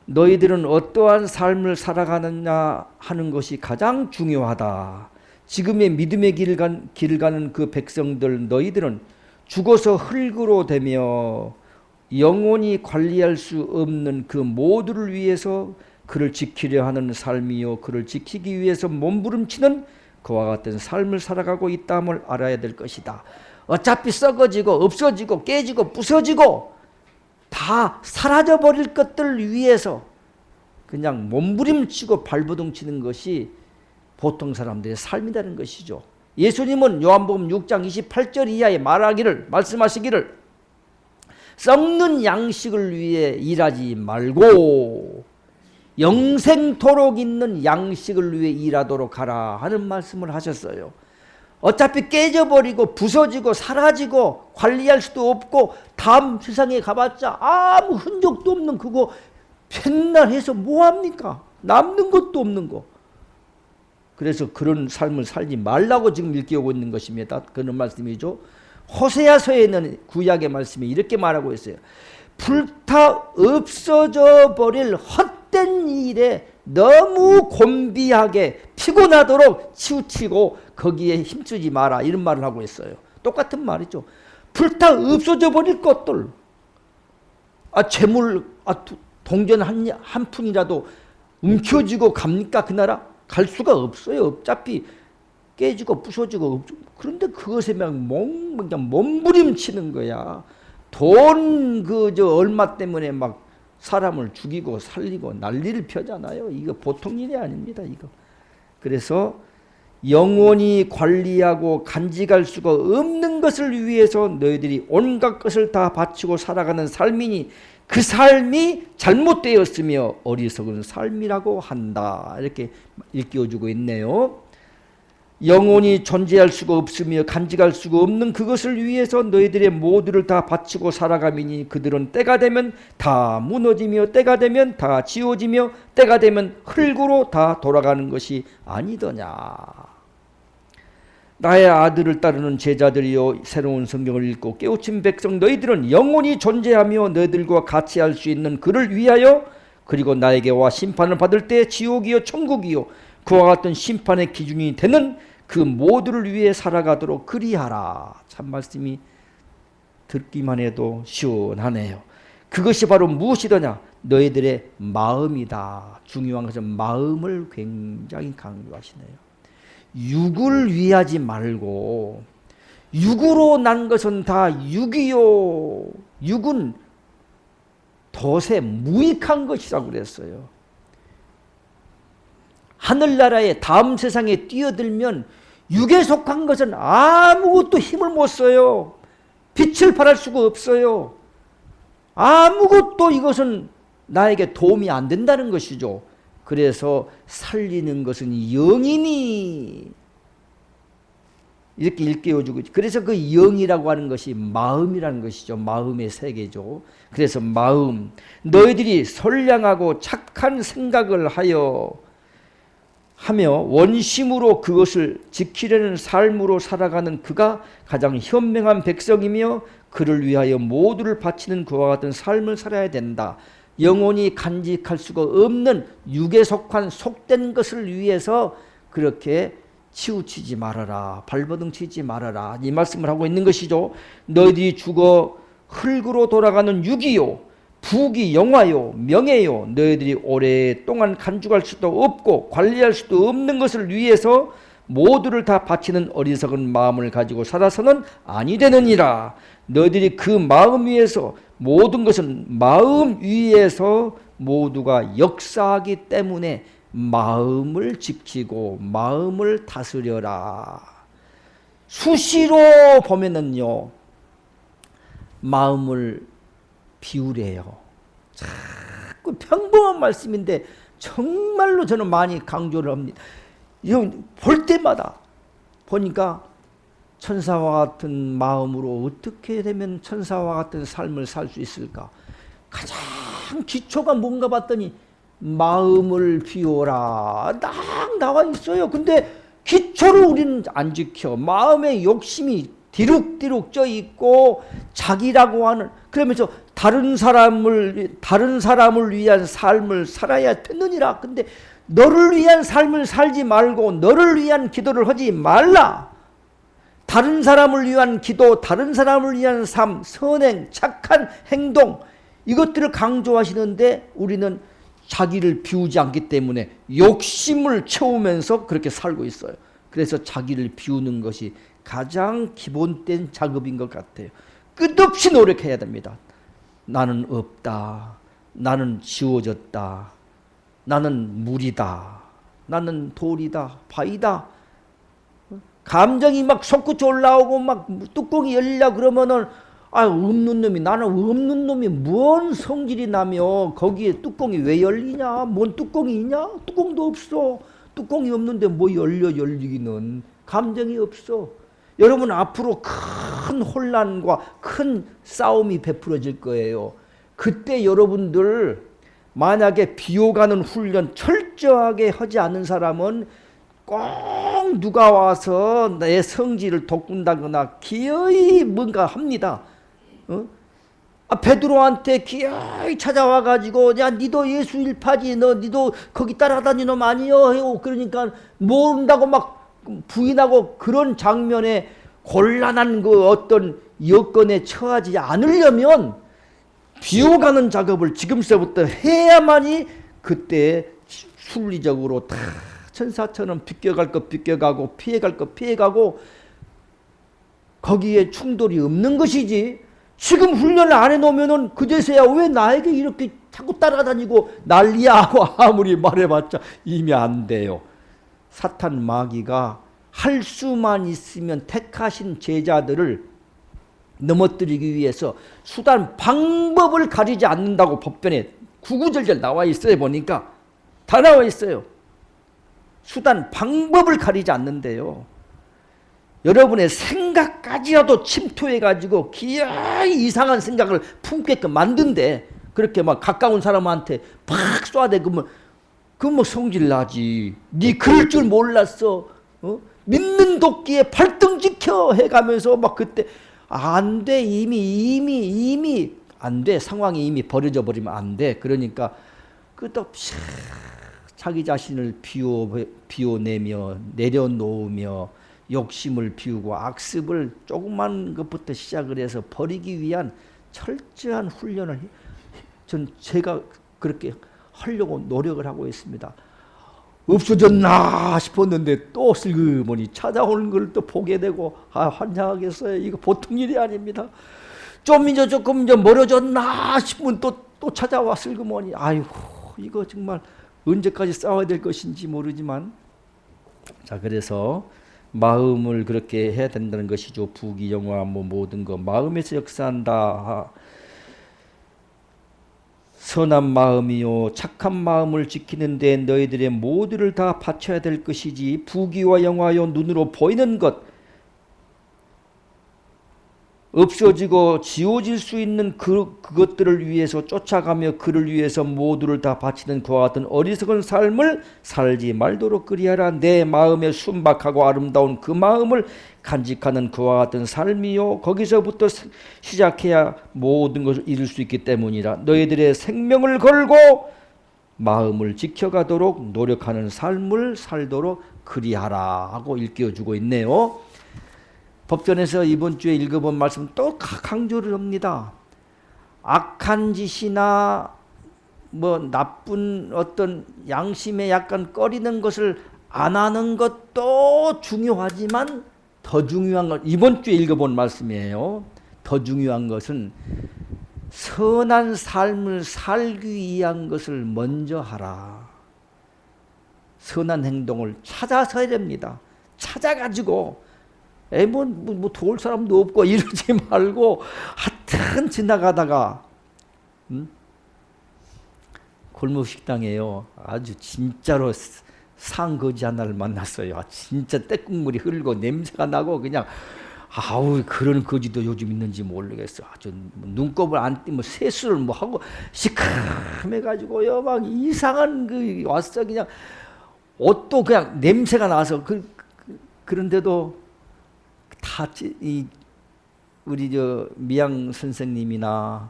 너희들은 어떠한 삶을 살아가느냐 하는 것이 가장 중요하다. 지금의 믿음의 길을 가는 그 백성들, 너희들은 죽어서 흙으로 되며 영원히 관리할 수 없는 그 모두를 위해서 그를 지키려 하는 삶이요, 그를 지키기 위해서 몸부림치는 그와 같은 삶을 살아가고 있다함을 알아야 될 것이다. 어차피 썩어지고 없어지고 깨지고 부서지고 다 사라져버릴 것들을 위해서 그냥 몸부림치고 발버둥치는 것이 보통 사람들의 삶이라는 것이죠. 예수님은 요한복음 6장 28절 이하에 말씀하시기를 썩는 양식을 위해 일하지 말고 영생토록 있는 양식을 위해 일하도록 하라 하는 말씀을 하셨어요. 어차피 깨져버리고 부서지고 사라지고 관리할 수도 없고 다음 세상에 가봤자 아무 흔적도 없는 그거 맨날 해서 뭐합니까? 남는 것도 없는 거. 그래서 그런 삶을 살지 말라고 지금 일깨우고 있는 것입니다. 그런 말씀이죠. 호세아서에는 구약의 말씀이 이렇게 말하고 있어요. 불타 없어져 버릴 헛된 일에 너무 곤비하게 피곤하도록 치우치고 거기에 힘쓰지 마라 이런 말을 하고 있어요. 똑같은 말이죠. 불타 없어져 버릴 것들, 재물, 동전 한 푼이라도 움켜쥐고 갑니까? 그 나라 갈 수가 없어요. 어차피 깨지고 부서지고. 그런데 그것에 그냥 몸부림치는 거야. 돈 얼마 때문에 막 사람을 죽이고 살리고 난리를 펴잖아요. 이거 보통 일이 아닙니다. 이거. 그래서 영원히 관리하고 간직할 수가 없는 것을 위해서 너희들이 온갖 것을 다 바치고 살아가는 삶이니 그 삶이 잘못되었으며 어리석은 삶이라고 한다. 이렇게 일깨워주고 있네요. 영원히 존재할 수가 없으며 간직할 수가 없는 그것을 위해서 너희들의 모두를 다 바치고 살아가미니 그들은 때가 되면 다 무너지며 때가 되면 다 지워지며 때가 되면 흙으로 다 돌아가는 것이 아니더냐. 나의 아들을 따르는 제자들이여 새로운 성경을 읽고 깨우친 백성 너희들은 영원히 존재하며 너희들과 같이 할 수 있는 그를 위하여 그리고 나에게 와 심판을 받을 때 지옥이요 천국이요 그와 같은 심판의 기준이 되는 그 모두를 위해 살아가도록 그리하라. 참 말씀이 듣기만 해도 시원하네요. 그것이 바로 무엇이더냐? 너희들의 마음이다. 중요한 것은 마음을 굉장히 강조하시네요. 육을 위하지 말고 육으로 난 것은 다 육이요. 육은 덫에 무익한 것이라고 그랬어요. 하늘나라에 다음 세상에 뛰어들면 육에 속한 것은 아무것도 힘을 못 써요. 빛을 발할 수가 없어요. 아무것도 이것은 나에게 도움이 안 된다는 것이죠. 그래서 살리는 것은 영이니 이렇게 일깨워주고, 그래서 그 영이라고 하는 것이 마음이라는 것이죠. 마음의 세계죠. 그래서 마음, 너희들이 선량하고 착한 생각을 하며 원심으로 그것을 지키려는 삶으로 살아가는 그가 가장 현명한 백성이며 그를 위하여 모두를 바치는 그와 같은 삶을 살아야 된다. 영원히 간직할 수가 없는 육에 속한 속된 것을 위해서 그렇게 치우치지 말아라. 발버둥치지 말아라. 이 말씀을 하고 있는 것이죠. 너희들이 죽어 흙으로 돌아가는 육이요 부귀 영화요 명예요 너희들이 오랫동안 간직할 수도 없고 관리할 수도 없는 것을 위해서 모두를 다 바치는 어리석은 마음을 가지고 살아서는 아니 되느니라. 너희들이 그 마음 위에서 모든 것은 마음 위에서 모두가 역사하기 때문에 마음을 지키고 마음을 다스려라. 수시로 보면은요 마음을 비우래요. 자꾸 평범한 말씀인데 정말로 저는 많이 강조를 합니다. 이건 볼 때마다 보니까 천사와 같은 마음으로 어떻게 되면 천사와 같은 삶을 살 수 있을까? 가장 기초가 뭔가 봤더니 마음을 비워라 딱 나와 있어요. 근데 기초를 우리는 안 지켜. 마음의 욕심이 디룩디룩 쪄 있고 자기라고 하는, 그러면서 다른 사람을 위한 삶을 살아야 되느니라. 근데 너를 위한 삶을 살지 말고 너를 위한 기도를 하지 말라. 다른 사람을 위한 기도, 다른 사람을 위한 삶, 선행, 착한 행동, 이것들을 강조하시는데 우리는 자기를 비우지 않기 때문에 욕심을 채우면서 그렇게 살고 있어요. 그래서 자기를 비우는 것이 가장 기본된 작업인 것 같아요. 끝없이 노력해야 됩니다. 나는 없다. 나는 지워졌다. 나는 물이다. 나는 돌이다. 바위다. 감정이 막 솟구쳐 올라오고 막 뚜껑이 열리려 그러면은 없는 놈이, 나는 없는 놈이 뭔 성질이 나며 거기에 뚜껑이 왜 열리냐? 뭔 뚜껑이 있냐? 뚜껑도 없어. 뚜껑이 없는데 뭐 열리기는. 감정이 없어. 여러분 앞으로 큰 혼란과 큰 싸움이 베풀어질 거예요. 그때 여러분들 만약에 비워가는 훈련 철저하게 하지 않는 사람은 꼭 누가 와서 내 성질을 돋군다거나 기어이 뭔가 합니다. 베드로한테 기어이 찾아와가지고 야 니도 예수 일파지, 니도 거기 따라다니는 놈 아니여. 그러니까 모른다고 막 부인하고, 그런 장면에 곤란한 그 어떤 여건에 처하지 않으려면 비워가는 작업을 지금서부터 해야만이 그때 순리적으로 다 천사처럼 비껴갈 것 비껴가고 피해갈 것 피해가고 거기에 충돌이 없는 것이지. 지금 훈련을 안 해놓으면은 그제서야 왜 나에게 이렇게 자꾸 따라다니고 난리야 하고 아무리 말해봤자 이미 안 돼요. 사탄 마귀가 할 수만 있으면 택하신 제자들을 넘어뜨리기 위해서 수단 방법을 가리지 않는다고 법변에 구구절절 나와 있어요. 보니까 다 나와 있어요. 수단 방법을 가리지 않는데요. 여러분의 생각까지라도 침투해가지고 기어이 이상한 생각을 품게끔 만든대. 그렇게 막 가까운 사람한테 팍 쏴대고 그건 뭐 성질 나지. 네 그럴 줄 몰랐어. 믿는 도끼에 발등 지켜 해가면서 막 그때 안 돼. 이미 안 돼. 상황이 이미 벌어져 버리면 안 돼. 그러니까 끝없이 자기 자신을 비워내며 내려놓으며 욕심을 비우고 악습을 조그만 것부터 시작을 해서 버리기 위한 철저한 훈련을 제가 그렇게 하려고 노력을 하고 있습니다. 없어졌나 싶었는데 또 슬그머니 찾아오는 걸 또 보게 되고 환장하겠어요. 이거 보통 일이 아닙니다. 좀 이제 조금 이제 멀어졌나 싶으면 또 찾아와 슬그머니. 아이고 이거 정말 언제까지 싸워야 될 것인지 모르지만, 자 그래서 마음을 그렇게 해야 된다는 것이죠. 부귀 영화 뭐 모든 거 마음에서 역사한다. 선한 마음이요 착한 마음을 지키는데 너희들의 모두를 다 바쳐야 될 것이지, 부귀와 영화요 눈으로 보이는 것 없어지고 지워질 수 있는 그것들을 위해서 쫓아가며 그를 위해서 모두를 다 바치는 그와 같은 어리석은 삶을 살지 말도록 그리하라. 내 마음에 순박하고 아름다운 그 마음을 간직하는 그와 같은 삶이요 거기서부터 시작해야 모든 것을 이룰 수 있기 때문이라. 너희들의 생명을 걸고 마음을 지켜가도록 노력하는 삶을 살도록 그리하라 하고 일깨워주고 있네요. 법전에서 이번 주에 읽어본 말씀 또 강조를 합니다. 악한 짓이나 뭐 나쁜 어떤 양심에 약간 꺼리는 것을 안 하는 것도 중요하지만 더 중요한 것, 이번 주에 읽어본 말씀이에요. 더 중요한 것은 선한 삶을 살기 위한 것을 먼저 하라. 선한 행동을 찾아서 해야 됩니다. 찾아가지고 뭐 도울 사람도 없고 이러지 말고 하여튼 지나가다가 골목 식당에요. 아주 진짜로 상거지 하나를 만났어요. 진짜 떼국물이 흐르고 냄새가 나고 그냥 아우 그런 거지도 요즘 있는지 모르겠어. 아주 눈곱을 안 띄면 세수를 뭐 하고 시커매가지고요 막 이상한 그 왔어. 그냥 옷도 그냥 냄새가 나서 그런데도 다 이 우리 저 미양 선생님이나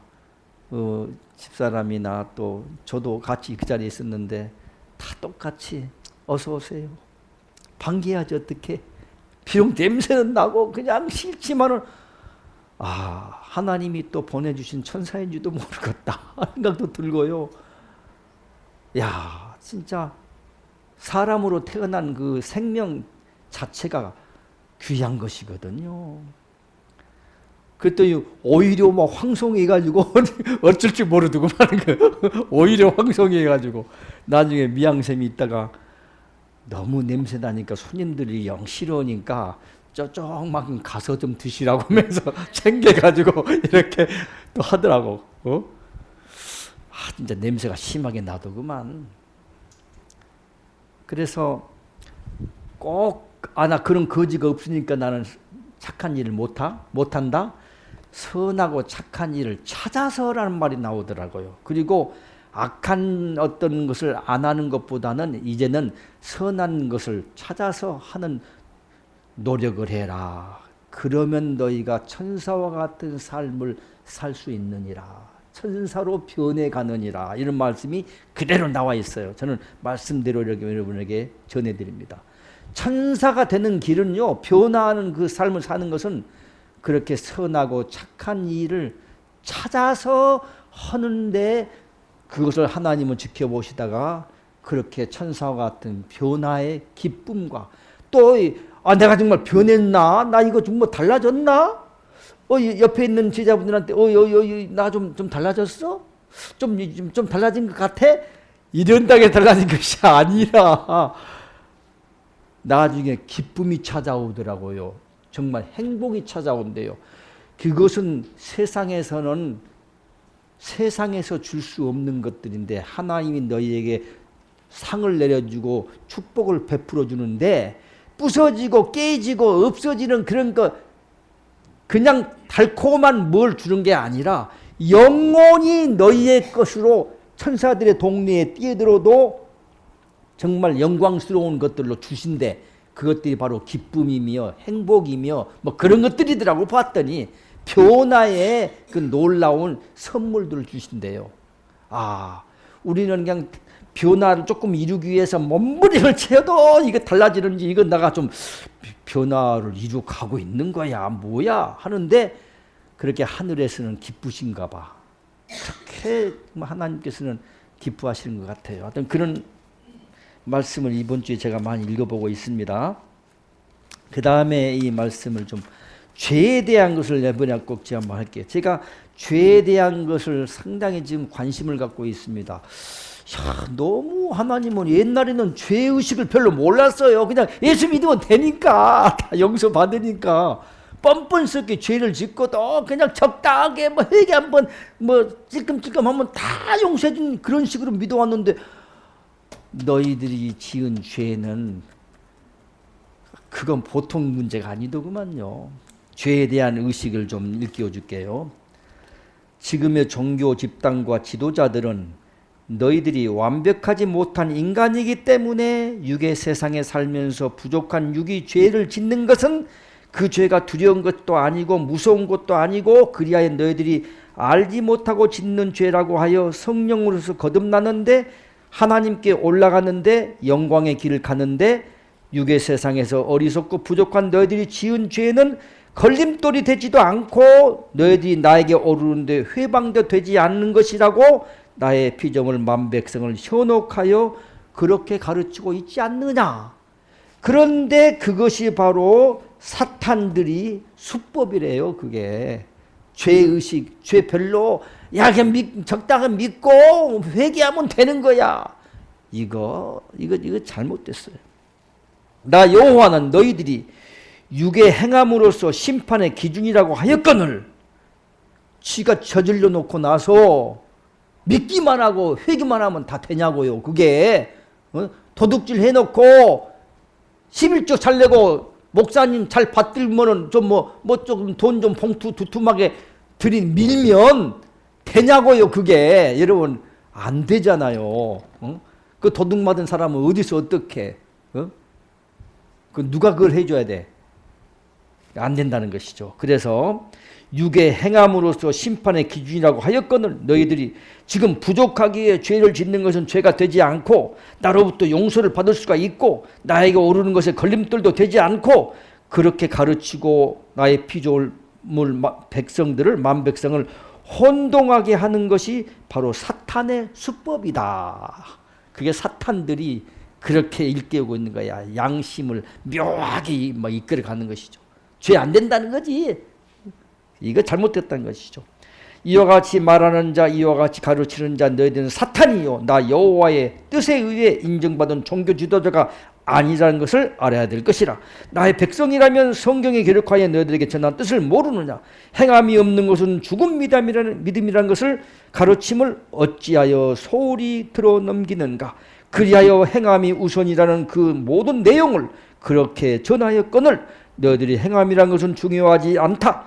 집사람이나 또 저도 같이 그 자리에 있었는데 다 똑같이 어서 오세요. 반겨야지 어떻게. 비록 냄새는 나고 그냥 싫지만은 하나님이 또 보내주신 천사인지도 모르겠다 생각도 들고요. 야 진짜 사람으로 태어난 그 생명 자체가 귀한 것이거든요. 그랬더니 오히려 막 황송해가지고 어쩔 줄 모르더구만. 오히려 황송해가지고 나중에 미양샘이 있다가 너무 냄새 나니까 손님들이 영 싫어하니까 저쪽만 가서 좀 드시라고 하면서 챙겨가지고 이렇게 또 하더라고. 진짜 냄새가 심하게 나더구만. 그래서 꼭 나 그런 거지가 없으니까 나는 착한 일을 못한다. 선하고 착한 일을 찾아서라는 말이 나오더라고요. 그리고 악한 어떤 것을 안 하는 것보다는 이제는 선한 것을 찾아서 하는 노력을 해라. 그러면 너희가 천사와 같은 삶을 살 수 있느니라. 천사로 변해가느니라. 이런 말씀이 그대로 나와 있어요. 저는 말씀대로 여러분에게 전해드립니다. 천사가 되는 길은요, 변화하는 그 삶을 사는 것은 그렇게 선하고 착한 일을 찾아서 하는데 그것을 하나님은 지켜보시다가 그렇게 천사와 같은 변화의 기쁨과 또 내가 정말 변했나? 나 이거 좀 뭐 달라졌나? 옆에 있는 제자분들한테 나 좀 달라졌어? 좀 달라진 것 같아? 이런다게 달라진 것이 아니라 나중에 기쁨이 찾아오더라고요. 정말 행복이 찾아온대요. 그것은 세상에서 줄 수 없는 것들인데 하나님이 너희에게 상을 내려주고 축복을 베풀어 주는데 부서지고 깨지고 없어지는 그런 거 그냥 달콤한 뭘 주는 게 아니라 영원히 너희의 것으로 천사들의 동네에 뛰어들어도 정말 영광스러운 것들로 주신대. 그것들이 바로 기쁨이며 행복이며 뭐 그런 것들이더라고. 봤더니 변화의 그 놀라운 선물들을 주신대요. 우리는 그냥 변화를 조금 이루기 위해서 몸부림을 채워도 이거 달라지는지 이건 내가 좀 변화를 이루어가고 있는 거야 뭐야 하는데 그렇게 하늘에서는 기쁘신가 봐. 그렇게 하나님께서는 기뻐하시는 것 같아요. 어떤 그런 말씀을 이번 주에 제가 많이 읽어보고 있습니다. 그 다음에 이 말씀을 좀 죄에 대한 것을 이번에 꼭 제가 한번 할게요. 제가 죄에 대한 것을 상당히 지금 관심을 갖고 있습니다. 너무 하나님은 옛날에는 죄의식을 별로 몰랐어요. 그냥 예수 믿으면 되니까 다 용서 받으니까 뻔뻔스럽게 죄를 짓고 또 그냥 적당하게 뭐 회개 한번 뭐 찔끔찔끔 하면 다 용서해 준 그런 식으로 믿어왔는데 너희들이 지은 죄는 그건 보통 문제가 아니더구만요. 죄에 대한 의식을 좀 일깨워 줄게요. 지금의 종교 집단과 지도자들은 너희들이 완벽하지 못한 인간이기 때문에 육의 세상에 살면서 부족한 육이 죄를 짓는 것은 그 죄가 두려운 것도 아니고 무서운 것도 아니고 그리하여 너희들이 알지 못하고 짓는 죄라고 하여 성령으로서 거듭나는데 하나님께 올라가는데 영광의 길을 가는데 육의 세상에서 어리석고 부족한 너희들이 지은 죄는 걸림돌이 되지도 않고 너희들이 나에게 오르는데 회방도 되지 않는 것이라고 나의 피조물 만백성을 현혹하여 그렇게 가르치고 있지 않느냐. 그런데 그것이 바로 사탄들이 수법이래요. 그게 죄의식, 죄별로 그냥 적당히 믿고 회개하면 되는 거야. 이거 잘못됐어요. 나 여호와는 너희들이 육의 행함으로써 심판의 기준이라고 하였거늘 지가 저질러 놓고 나서 믿기만 하고 회개만 하면 다 되냐고요. 그게 도둑질 해놓고 11조 잘 내고 목사님 잘 받들면은 좀 뭐 조금 돈 좀 봉투 두툼하게 밀면 되냐고요. 그게 여러분 안 되잖아요. 그 도둑 맞은 사람은 어디서 어떻게? 그 누가 그걸 해줘야 돼? 안 된다는 것이죠. 그래서 육의 행함으로써 심판의 기준이라고 하였거늘 너희들이 지금 부족하기에 죄를 짓는 것은 죄가 되지 않고 나로부터 용서를 받을 수가 있고 나에게 오르는 것에 걸림돌도 되지 않고 그렇게 가르치고 나의 피조물 백성들을 만 백성을 혼동하게 하는 것이 바로 사탄의 수법이다. 그게 사탄들이 그렇게 일깨우고 있는 거야. 양심을 묘하게 이끌어가는 것이죠. 죄 안 된다는 거지. 이거 잘못됐다는 것이죠. 이와 같이 말하는 자, 이와 같이 가르치는 자 너희들은 사탄이요 나 여호와의 뜻에 의해 인정받은 종교 지도자가 아니라는 것을 알아야 될 것이라. 나의 백성이라면 성경에 기록하여 너희들에게 전한 뜻을 모르느냐. 행함이 없는 것은 죽은 믿음이라는 것을 가르침을 어찌하여 소홀히 들어 넘기는가. 그리하여 행함이 우선이라는 그 모든 내용을 그렇게 전하였거늘 너희들이 행함이라는 것은 중요하지 않다.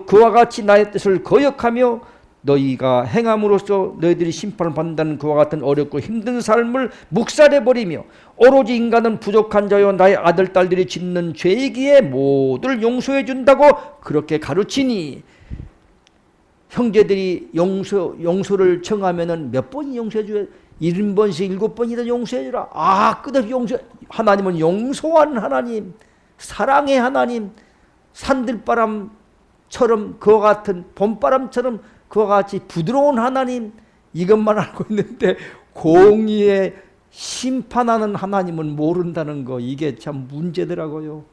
그와 같이 나의 뜻을 거역하며 너희가 행함으로써 너희들이 심판을 받는다는 그와 같은 어렵고 힘든 삶을 묵살해버리며 오로지 인간은 부족한 자요 나의 아들 딸들이 짓는 죄이기에 모두를 용서해 준다고 그렇게 가르치니 형제들이 용서를 청하면은 몇 번이 용서해 줘야 70번씩 7번이나 용서해 주라. 끝없이 하나님은 용서하는 하나님, 사랑의 하나님, 산들바람처럼 그와 같은 봄바람처럼 그와 같이 부드러운 하나님, 이것만 알고 있는데 공의에 심판하는 하나님은 모른다는 거, 이게 참 문제더라고요.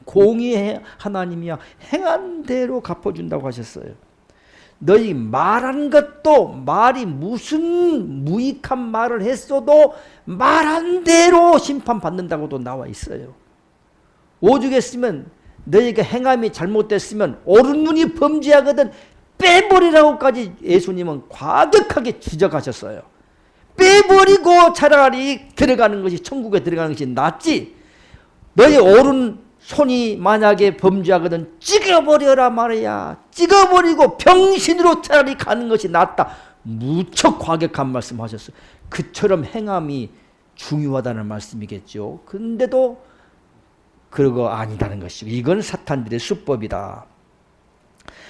공의의 하나님이야 행한 대로 갚아준다고 하셨어요. 너희 말한 것도 말이 무슨 무익한 말을 했어도 말한 대로 심판받는다고도 나와 있어요. 오죽했으면 너희가 행함이 잘못됐으면 옳은 눈이 범죄하거든 빼버리라고까지 예수님은 과격하게 지적하셨어요. 빼버리고 차라리 들어가는 것이 천국에 들어가는 것이 낫지. 너희 옳은 손이 만약에 범죄하거든 찍어버려라 말이야. 찍어버리고 병신으로 차라리 가는 것이 낫다. 무척 과격한 말씀하셨어요. 그처럼 행함이 중요하다는 말씀이겠죠. 근데도 그거 아니다는 것이고 이건 사탄들의 수법이다.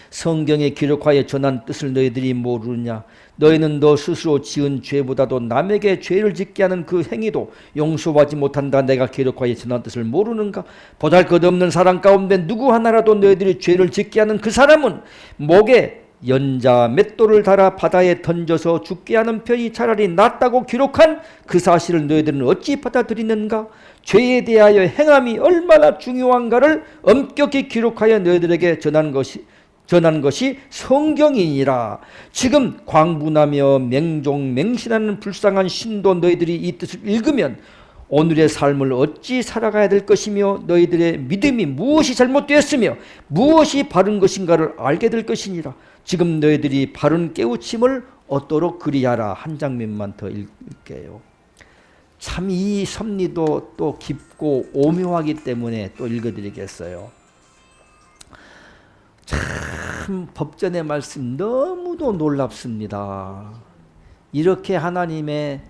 성경에 기록하여 전한 뜻을 너희들이 모르느냐. 너희는 너 스스로 지은 죄보다도 남에게 죄를 짓게 하는 그 행위도 용서하지 못한다. 내가 기록하여 전한 뜻을 모르는가. 보잘것없는 사람 가운데 누구 하나라도 너희들이 죄를 짓게 하는 그 사람은 목에 연자 맷돌을 달아 바다에 던져서 죽게 하는 편이 차라리 낫다고 기록한 그 사실을 너희들은 어찌 받아들이는가. 죄에 대하여 행함이 얼마나 중요한가를 엄격히 기록하여 너희들에게 전한 것이 성경이니라. 지금 광분하며 맹종맹신하는 불쌍한 신도 너희들이 이 뜻을 읽으면 오늘의 삶을 어찌 살아가야 될 것이며 너희들의 믿음이 무엇이 잘못되었으며 무엇이 바른 것인가를 알게 될 것이니라. 지금 너희들이 바른 깨우침을 얻도록 그리하라. 한 장면만 더 읽게요. 참 이 섭리도 또 깊고 오묘하기 때문에 또 읽어드리겠어요. 참 법전의 말씀 너무도 놀랍습니다. 이렇게 하나님의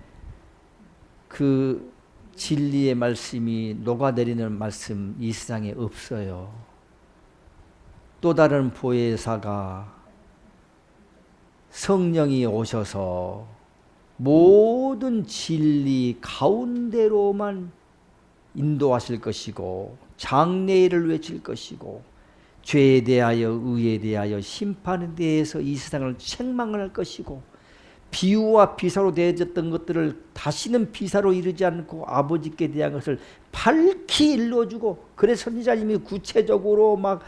그 진리의 말씀이 녹아내리는 말씀 이 세상에 없어요. 또 다른 보혜사가 성령이 오셔서 모든 진리 가운데로만 인도하실 것이고 장래일을 외칠 것이고 죄에 대하여 의에 대하여 심판에 대해서 이 세상을 책망을 할 것이고 비유와 비사로 되어졌던 것들을 다시는 비사로 이르지 않고 아버지께 대한 것을 밝히 일러주고 그래서 선지자님이 구체적으로 막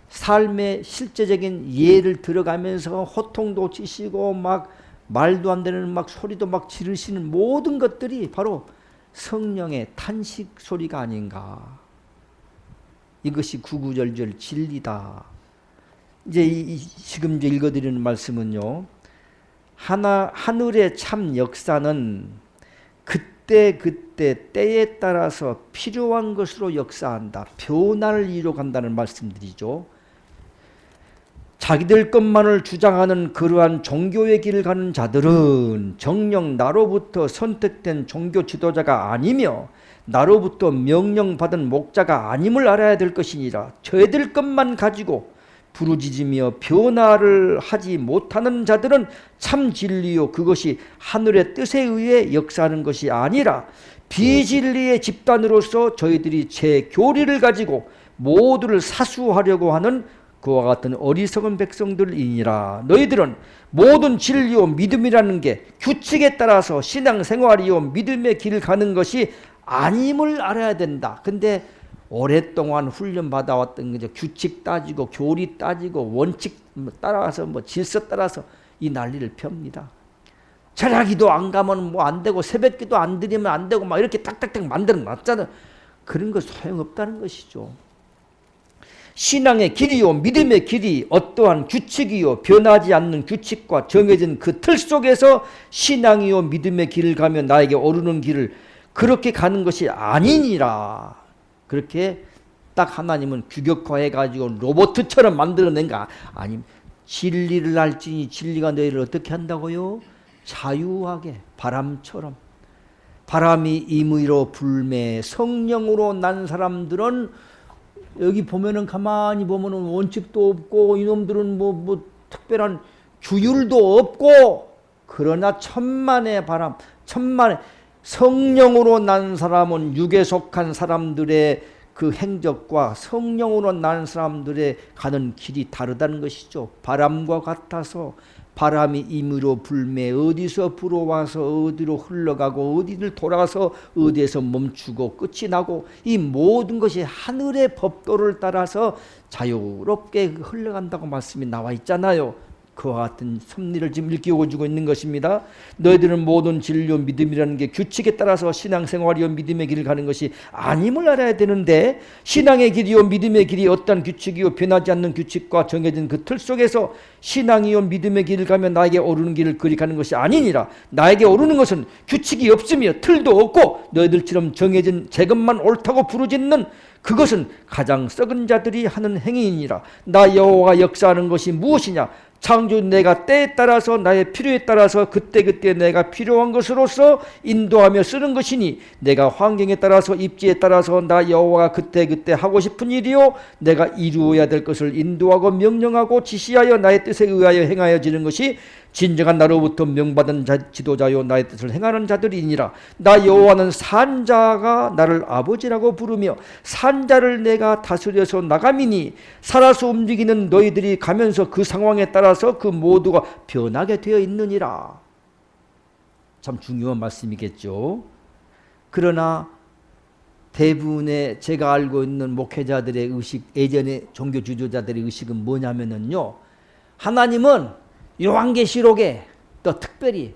삶의 실제적인 예를 들어가면서 호통도 치시고 막 말도 안 되는 막 소리도 막 지르시는 모든 것들이 바로 성령의 탄식 소리가 아닌가. 이것이 구구절절 진리다. 이제 지금 이제 읽어드리는 말씀은요. 하늘의 참 역사는 그때 때에 따라서 필요한 것으로 역사한다. 변화를 이뤄간다는 말씀드리죠. 자기들 것만을 주장하는 그러한 종교의 길을 가는 자들은 정녕 나로부터 선택된 종교 지도자가 아니며 나로부터 명령받은 목자가 아님을 알아야 될 것이니라. 저희들 것만 가지고 부르짖으며 변화를 하지 못하는 자들은 참 진리요 그것이 하늘의 뜻에 의해 역사하는 것이 아니라 비진리의 집단으로서 저희들이 제 교리를 가지고 모두를 사수하려고 하는 그와 같은 어리석은 백성들이니라. 너희들은 모든 진리요 믿음이라는 게 규칙에 따라서 신앙생활이요 믿음의 길을 가는 것이 아님을 알아야 된다. 근데 오랫동안 훈련받아왔던 거죠. 규칙 따지고 교리 따지고 원칙 따라서 질서 따라서 이 난리를 펴니다. 철야기도 안 가면 안 되고 새벽기도 안 드리면 안 되고 막 이렇게 딱딱딱 만들어 놨잖아요. 그런 거 소용없다는 것이죠. 신앙의 길이요 믿음의 길이 어떠한 규칙이요 변하지 않는 규칙과 정해진 그 틀 속에서 신앙이요 믿음의 길을 가며 나에게 오르는 길을 그렇게 가는 것이 아니니라. 그렇게 딱 하나님은 규격화해가지고 로봇처럼 만들어낸가? 아니면 진리를 알지니 진리가 너희를 어떻게 한다고요? 자유하게 바람처럼. 바람이 임의로 불매 성령으로 난 사람들은 여기 보면은 가만히 보면은 원칙도 없고 이놈들은 뭐 특별한 규율도 없고 그러나 천만의 바람 천만의 성령으로 난 사람은 육에 속한 사람들의 그 행적과 성령으로 난 사람들의 가는 길이 다르다는 것이죠. 바람과 같아서 바람이 임의로 불매 어디서 불어와서 어디로 흘러가고 어디를 돌아서 어디에서 멈추고 끝이 나고 이 모든 것이 하늘의 법도를 따라서 자유롭게 흘러간다고 말씀이 나와 있잖아요. 그와 같은 섭리를 지금 일깨워주고 있는 것입니다. 너희들은 모든 진리요 믿음이라는 게 규칙에 따라서 신앙생활이요 믿음의 길을 가는 것이 아님을 알아야 되는데 신앙의 길이요 믿음의 길이 어떤 규칙이요 변하지 않는 규칙과 정해진 그 틀 속에서 신앙이요 믿음의 길을 가면 나에게 오르는 길을 그리 가는 것이 아니니라. 나에게 오르는 것은 규칙이 없으며 틀도 없고 너희들처럼 정해진 제 것만 옳다고 부르짖는 그것은 가장 썩은 자들이 하는 행위이니라. 나 여호와가 역사하는 것이 무엇이냐? 창조 내가 때에 따라서 나의 필요에 따라서 그때그때 내가 필요한 것으로서 인도하며 쓰는 것이니 내가 환경에 따라서 입지에 따라서 나 여호와가 그때그때 하고 싶은 일이요 내가 이루어야 될 것을 인도하고 명령하고 지시하여 나의 뜻에 의하여 행하여지는 것이 진정한 나로부터 명받은 지도자요 나의 뜻을 행하는 자들이니라. 나 여호와는 산자가 나를 아버지라고 부르며 산자를 내가 다스려서 나감이니 살아서 움직이는 너희들이 가면서 그 상황에 따라서 그 모두가 변하게 되어 있느니라. 참 중요한 말씀이겠죠. 그러나 대부분의 제가 알고 있는 목회자들의 의식, 예전의 종교 지도자들의 의식은 뭐냐면요, 하나님은 요한계시록에 또 특별히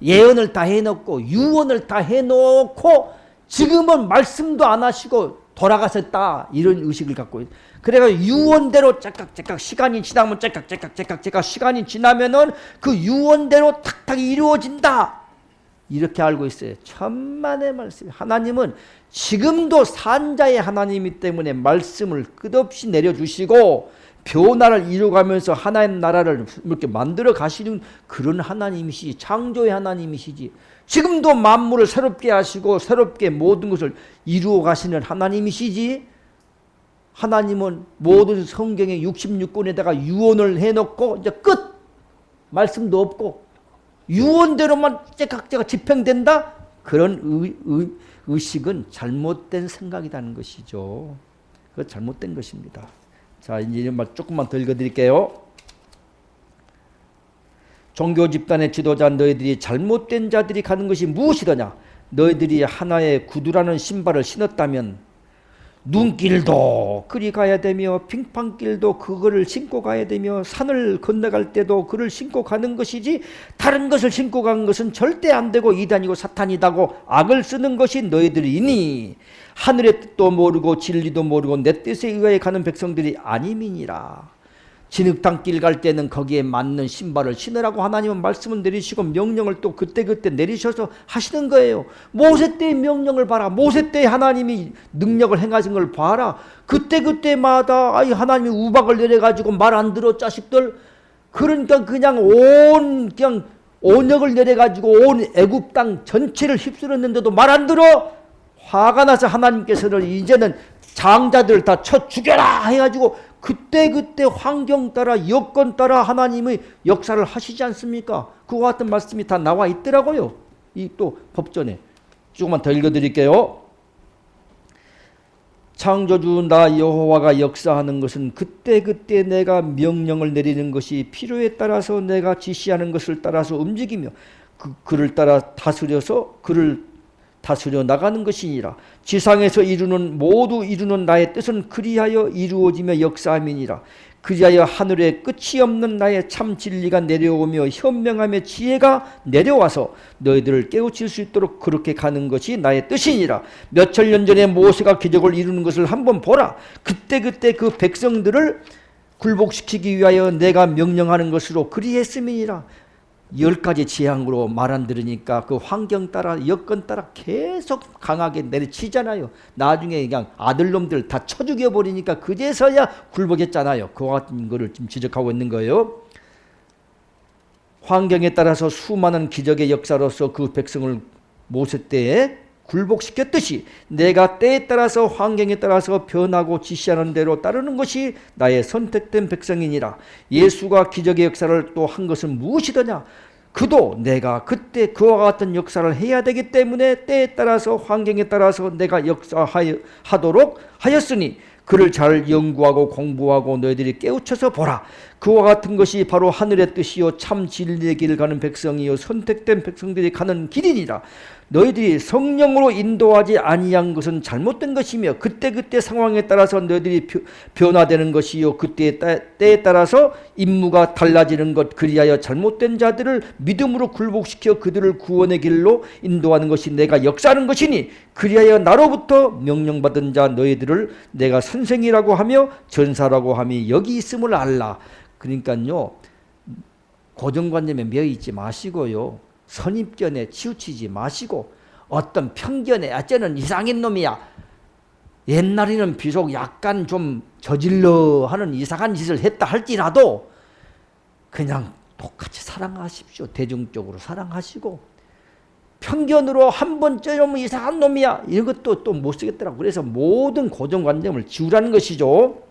예언을 다 해놓고 유언을 다 해놓고 지금은 말씀도 안 하시고 돌아가셨다 이런 의식을 갖고 있어요. 그래서 유언대로 째깍째깍 시간이 지나면 째깍째깍 시간이 지나면은 그 유언대로 탁탁 이루어진다 이렇게 알고 있어요. 천만의 말씀. 하나님은 지금도 산자의 하나님이기 때문에 말씀을 끝없이 내려주시고 변화를 이루어가면서 하나님 나라를 이렇게 만들어 가시는 그런 하나님이시지, 창조의 하나님이시지. 지금도 만물을 새롭게 하시고 새롭게 모든 것을 이루어 가시는 하나님이시지. 하나님은 모든 성경의 66권에다가 유언을 해놓고 이제 끝! 말씀도 없고 유언대로만 째깍째깍 집행된다? 그런 의식은 잘못된 생각이라는 것이죠. 그건 잘못된 것입니다. 자, 이제 이런 말 조금만 더 읽어드릴게요. 종교 집단의 지도자 너희들이 잘못된 자들이 가는 것이 무엇이더냐? 너희들이 하나의 구두라는 신발을 신었다면 눈길도 그리 가야 되며 빙판길도 그거를 신고 가야 되며 산을 건너갈 때도 그를 신고 가는 것이지 다른 것을 신고 가는 것은 절대 안 되고 이단이고 사탄이다고 악을 쓰는 것이 너희들이니 하늘의 뜻도 모르고 진리도 모르고 내 뜻에 의하여 가는 백성들이 아님이니라. 진흙탕길 갈 때는 거기에 맞는 신발을 신으라고 하나님은 말씀을 내리시고 명령을 또 그때그때 내리셔서 하시는 거예요. 모세 때의 명령을 봐라. 모세 때 하나님이 능력을 행하신 걸 봐라. 그때그때마다 하나님이 우박을 내려가지고 말 안 들어 자식들. 그러니까 그냥 그냥 온역을 내려가지고 온 애굽 땅 전체를 휩쓸었는데도 말 안 들어. 화가 나서 하나님께서는 이제는 장자들 다 쳐 죽여라 해가지고 그때 환경 따라 여건 따라 하나님의 역사를 하시지 않습니까? 그와 같은 말씀이 다 나와 있더라고요. 이 또 법전에. 조금만 더 읽어드릴게요. 창조주 나 여호와가 역사하는 것은 그때 내가 명령을 내리는 것이 필요에 따라서 내가 지시하는 것을 따라서 움직이며 그를 따라 그를 다스려 나가는 것이니라. 지상에서 모두 이루는 나의 뜻은 그리하여 이루어지며 역사함이니라. 그리하여 하늘에 끝이 없는 나의 참 진리가 내려오며 현명함의 지혜가 내려와서 너희들을 깨우칠 수 있도록 그렇게 가는 것이 나의 뜻이니라. 몇천 년 전에 모세가 기적을 이루는 것을 한번 보라. 그때 그 백성들을 굴복시키기 위하여 내가 명령하는 것으로 그리했음이니라. 10가지 재앙으로 말 안 들으니까 그 환경 따라 여건 따라 계속 강하게 내리치잖아요. 나중에 그냥 아들놈들 다 쳐 죽여버리니까 그제서야 굴복했잖아요. 그와 같은 거를 지금 지적하고 있는 거예요. 환경에 따라서 수많은 기적의 역사로서 그 백성을 모세 때에 굴복시켰듯이 내가 때에 따라서 환경에 따라서 변하고 지시하는 대로 따르는 것이 나의 선택된 백성이니라. 예수가 기적의 역사를 또 한 것은 무엇이더냐? 그도 내가 그때 그와 같은 역사를 해야 되기 때문에 때에 따라서 환경에 따라서 내가 역사하도록 하였으니 그를 잘 연구하고 공부하고 너희들이 깨우쳐서 보라. 그와 같은 것이 바로 하늘의 뜻이요 참 진리의 길을 가는 백성이요 선택된 백성들이 가는 길이니라. 너희들이 성령으로 인도하지 아니한 것은 잘못된 것이며 그때 상황에 따라서 너희들이 변화되는 것이요 그때의 때에 따라서 임무가 달라지는 것. 그리하여 잘못된 자들을 믿음으로 굴복시켜 그들을 구원의 길로 인도하는 것이 내가 역사하는 것이니 그리하여 나로부터 명령받은 자 너희들을 내가 선생이라고 하며 전사라고 함이 여기 있음을 알라. 그러니까요, 고정관념에 매여있지 마시고요, 선입견에 치우치지 마시고 어떤 편견에 쟤는 이상한 놈이야, 옛날에는 비록 약간 좀 저질러 하는 이상한 짓을 했다 할지라도 그냥 똑같이 사랑하십시오. 대중적으로 사랑하시고, 편견으로 한번 쟤는 이상한 놈이야 이런 것도 또 못 쓰겠더라고. 그래서 모든 고정관념을 지우라는 것이죠.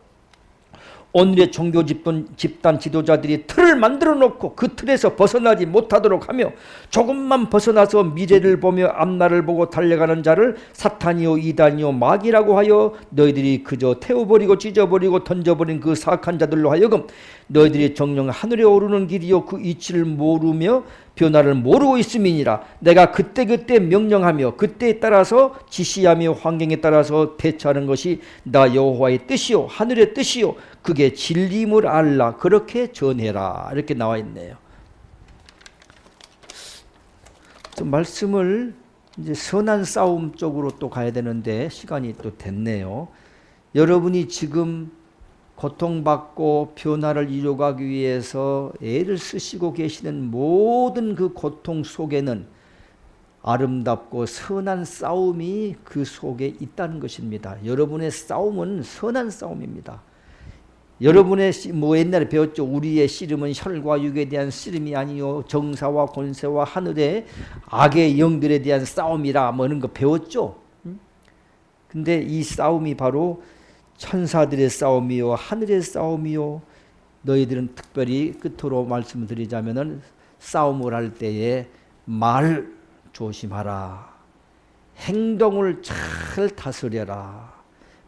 오늘의 종교 집단 지도자들이 틀을 만들어 놓고 그 틀에서 벗어나지 못하도록 하며 조금만 벗어나서 미래를 보며 앞날을 보고 달려가는 자를 사탄이요 이단이요 마귀라고 하여 너희들이 그저 태워버리고 찢어버리고 던져버린 그 사악한 자들로 하여금 너희들이 정녕 하늘에 오르는 길이요 그 이치를 모르며 변화를 모르고 있음이니라. 내가 그때 명령하며 그때에 따라서 지시하며 환경에 따라서 대처하는 것이 나 여호와의 뜻이요 하늘의 뜻이요 그게 진리임을 알라. 그렇게 전해라. 이렇게 나와 있네요. 말씀을 이제 선한 싸움 쪽으로 또 가야 되는데 시간이 또 됐네요. 여러분이 지금 고통받고 변화를 이루어가기 위해서 애를 쓰시고 계시는 모든 그 고통 속에는 아름답고 선한 싸움이 그 속에 있다는 것입니다. 여러분의 싸움은 선한 싸움입니다. 여러분의 옛날에 배웠죠. 우리의 씨름은 혈과 육에 대한 씨름이 아니요 정사와 권세와 하늘의 악의 영들에 대한 싸움이라 뭐 이런 거 배웠죠. 근데 이 싸움이 바로 천사들의 싸움이요 하늘의 싸움이요. 너희들은 특별히 끝으로 말씀을 드리자면은 싸움을 할 때에 말 조심하라. 행동을 잘 다스려라.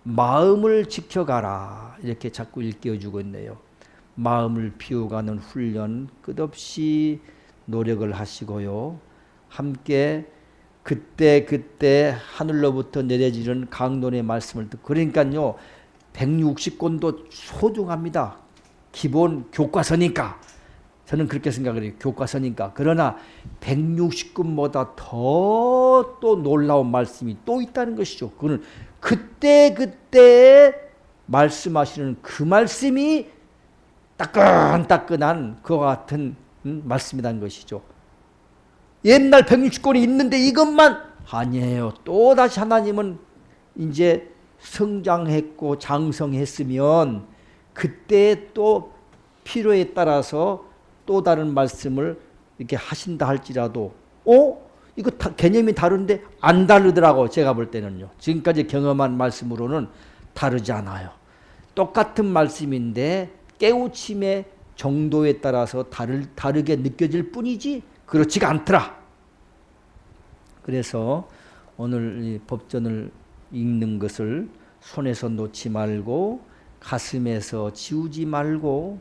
마음을 지켜가라. 이렇게 자꾸 일깨워주고 있네요. 마음을 비워가는 훈련 끝없이 노력을 하시고요. 함께 그때 하늘로부터 내려지는 강론의 말씀을 듣고, 그러니까요 160권도 소중합니다. 기본 교과서니까. 저는 그렇게 생각을 해요. 교과서니까. 그러나 160권보다 더 또 놀라운 말씀이 또 있다는 것이죠. 그거는 그때 말씀하시는 그 말씀이 따끈따끈한 그와 같은 말씀이란 것이죠. 옛날 160권이 있는데 이것만 아니에요. 또다시 하나님은 이제 성장했고 장성했으면 그때 또 필요에 따라서 또 다른 말씀을 이렇게 하신다 할지라도 이거 개념이 다른데 안 다르더라고. 제가 볼 때는요. 지금까지 경험한 말씀으로는 다르지 않아요. 똑같은 말씀인데 깨우침의 정도에 따라서 다르게 느껴질 뿐이지 그렇지가 않더라. 그래서 오늘 이 법전을 읽는 것을 손에서 놓지 말고 가슴에서 지우지 말고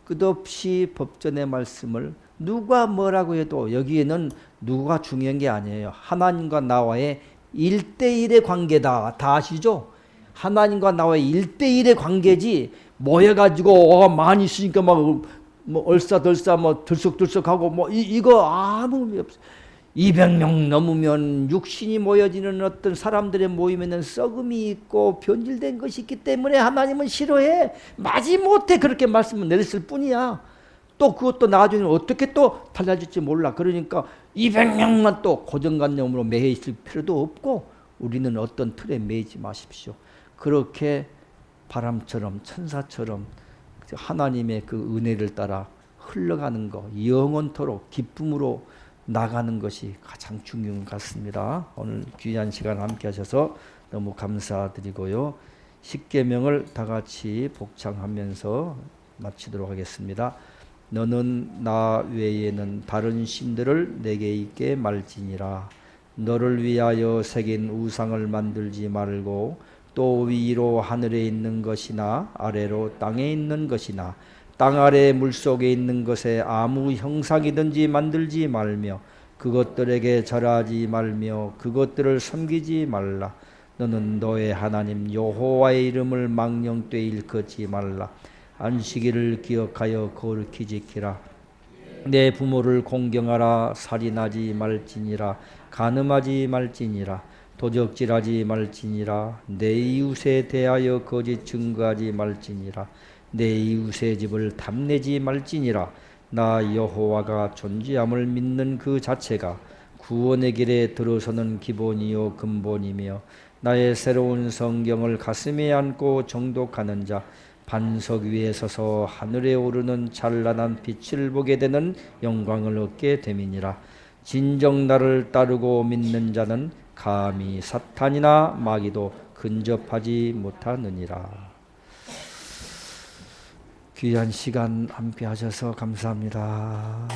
끝없이 법전의 말씀을 누가 뭐라고 해도 여기에는 누가 중요한 게 아니에요. 하나님과 나와의 1대1의 관계다. 다 아시죠? 하나님과 나와의 1대1의 관계지 모여가지고 많이 있으니까 막 뭐 얼싸덜싸 뭐 들썩들썩하고 뭐 이거 아무 의미 없어요. 200명 넘으면 육신이 모여지는 어떤 사람들의 모임에는 썩음이 있고 변질된 것이 있기 때문에 하나님은 싫어해. 마지못해 그렇게 말씀을 내렸을 뿐이야. 또 그것도 나중에 어떻게 또 달라질지 몰라. 그러니까 200명만 또 고정관념으로 매여 있을 필요도 없고 우리는 어떤 틀에 매이지 마십시오. 그렇게 바람처럼 천사처럼 하나님의 그 은혜를 따라 흘러가는 거 영원토록 기쁨으로 나가는 것이 가장 중요한 것 같습니다. 오늘 귀한 시간 함께 하셔서 너무 감사드리고요. 십계명을 다 같이 복창하면서 마치도록 하겠습니다. 너는 나 외에는 다른 신들을 내게 있게 말지니라. 너를 위하여 새긴 우상을 만들지 말고 또 위로 하늘에 있는 것이나 아래로 땅에 있는 것이나 땅 아래 물속에 있는 것에 아무 형상이든지 만들지 말며 그것들에게 절하지 말며 그것들을 섬기지 말라. 너는 너의 하나님 여호와의 이름을 망령되이 일컫지 말라. 안식일을 기억하여 거룩히 지키라. 내 부모를 공경하라. 살인하지 말지니라. 간음하지 말지니라. 도적질하지 말지니라. 내 이웃에 대하여 거짓 증거하지 말지니라. 내 이웃의 집을 탐내지 말지니라. 나 여호와가 존재함을 믿는 그 자체가 구원의 길에 들어서는 기본이요 근본이며 나의 새로운 성경을 가슴에 안고 정독하는 자 반석 위에 서서 하늘에 오르는 찬란한 빛을 보게 되는 영광을 얻게 됨이니라. 진정 나를 따르고 믿는 자는 감히 사탄이나 마귀도 근접하지 못하느니라. 귀한 시간 함께 하셔서 감사합니다.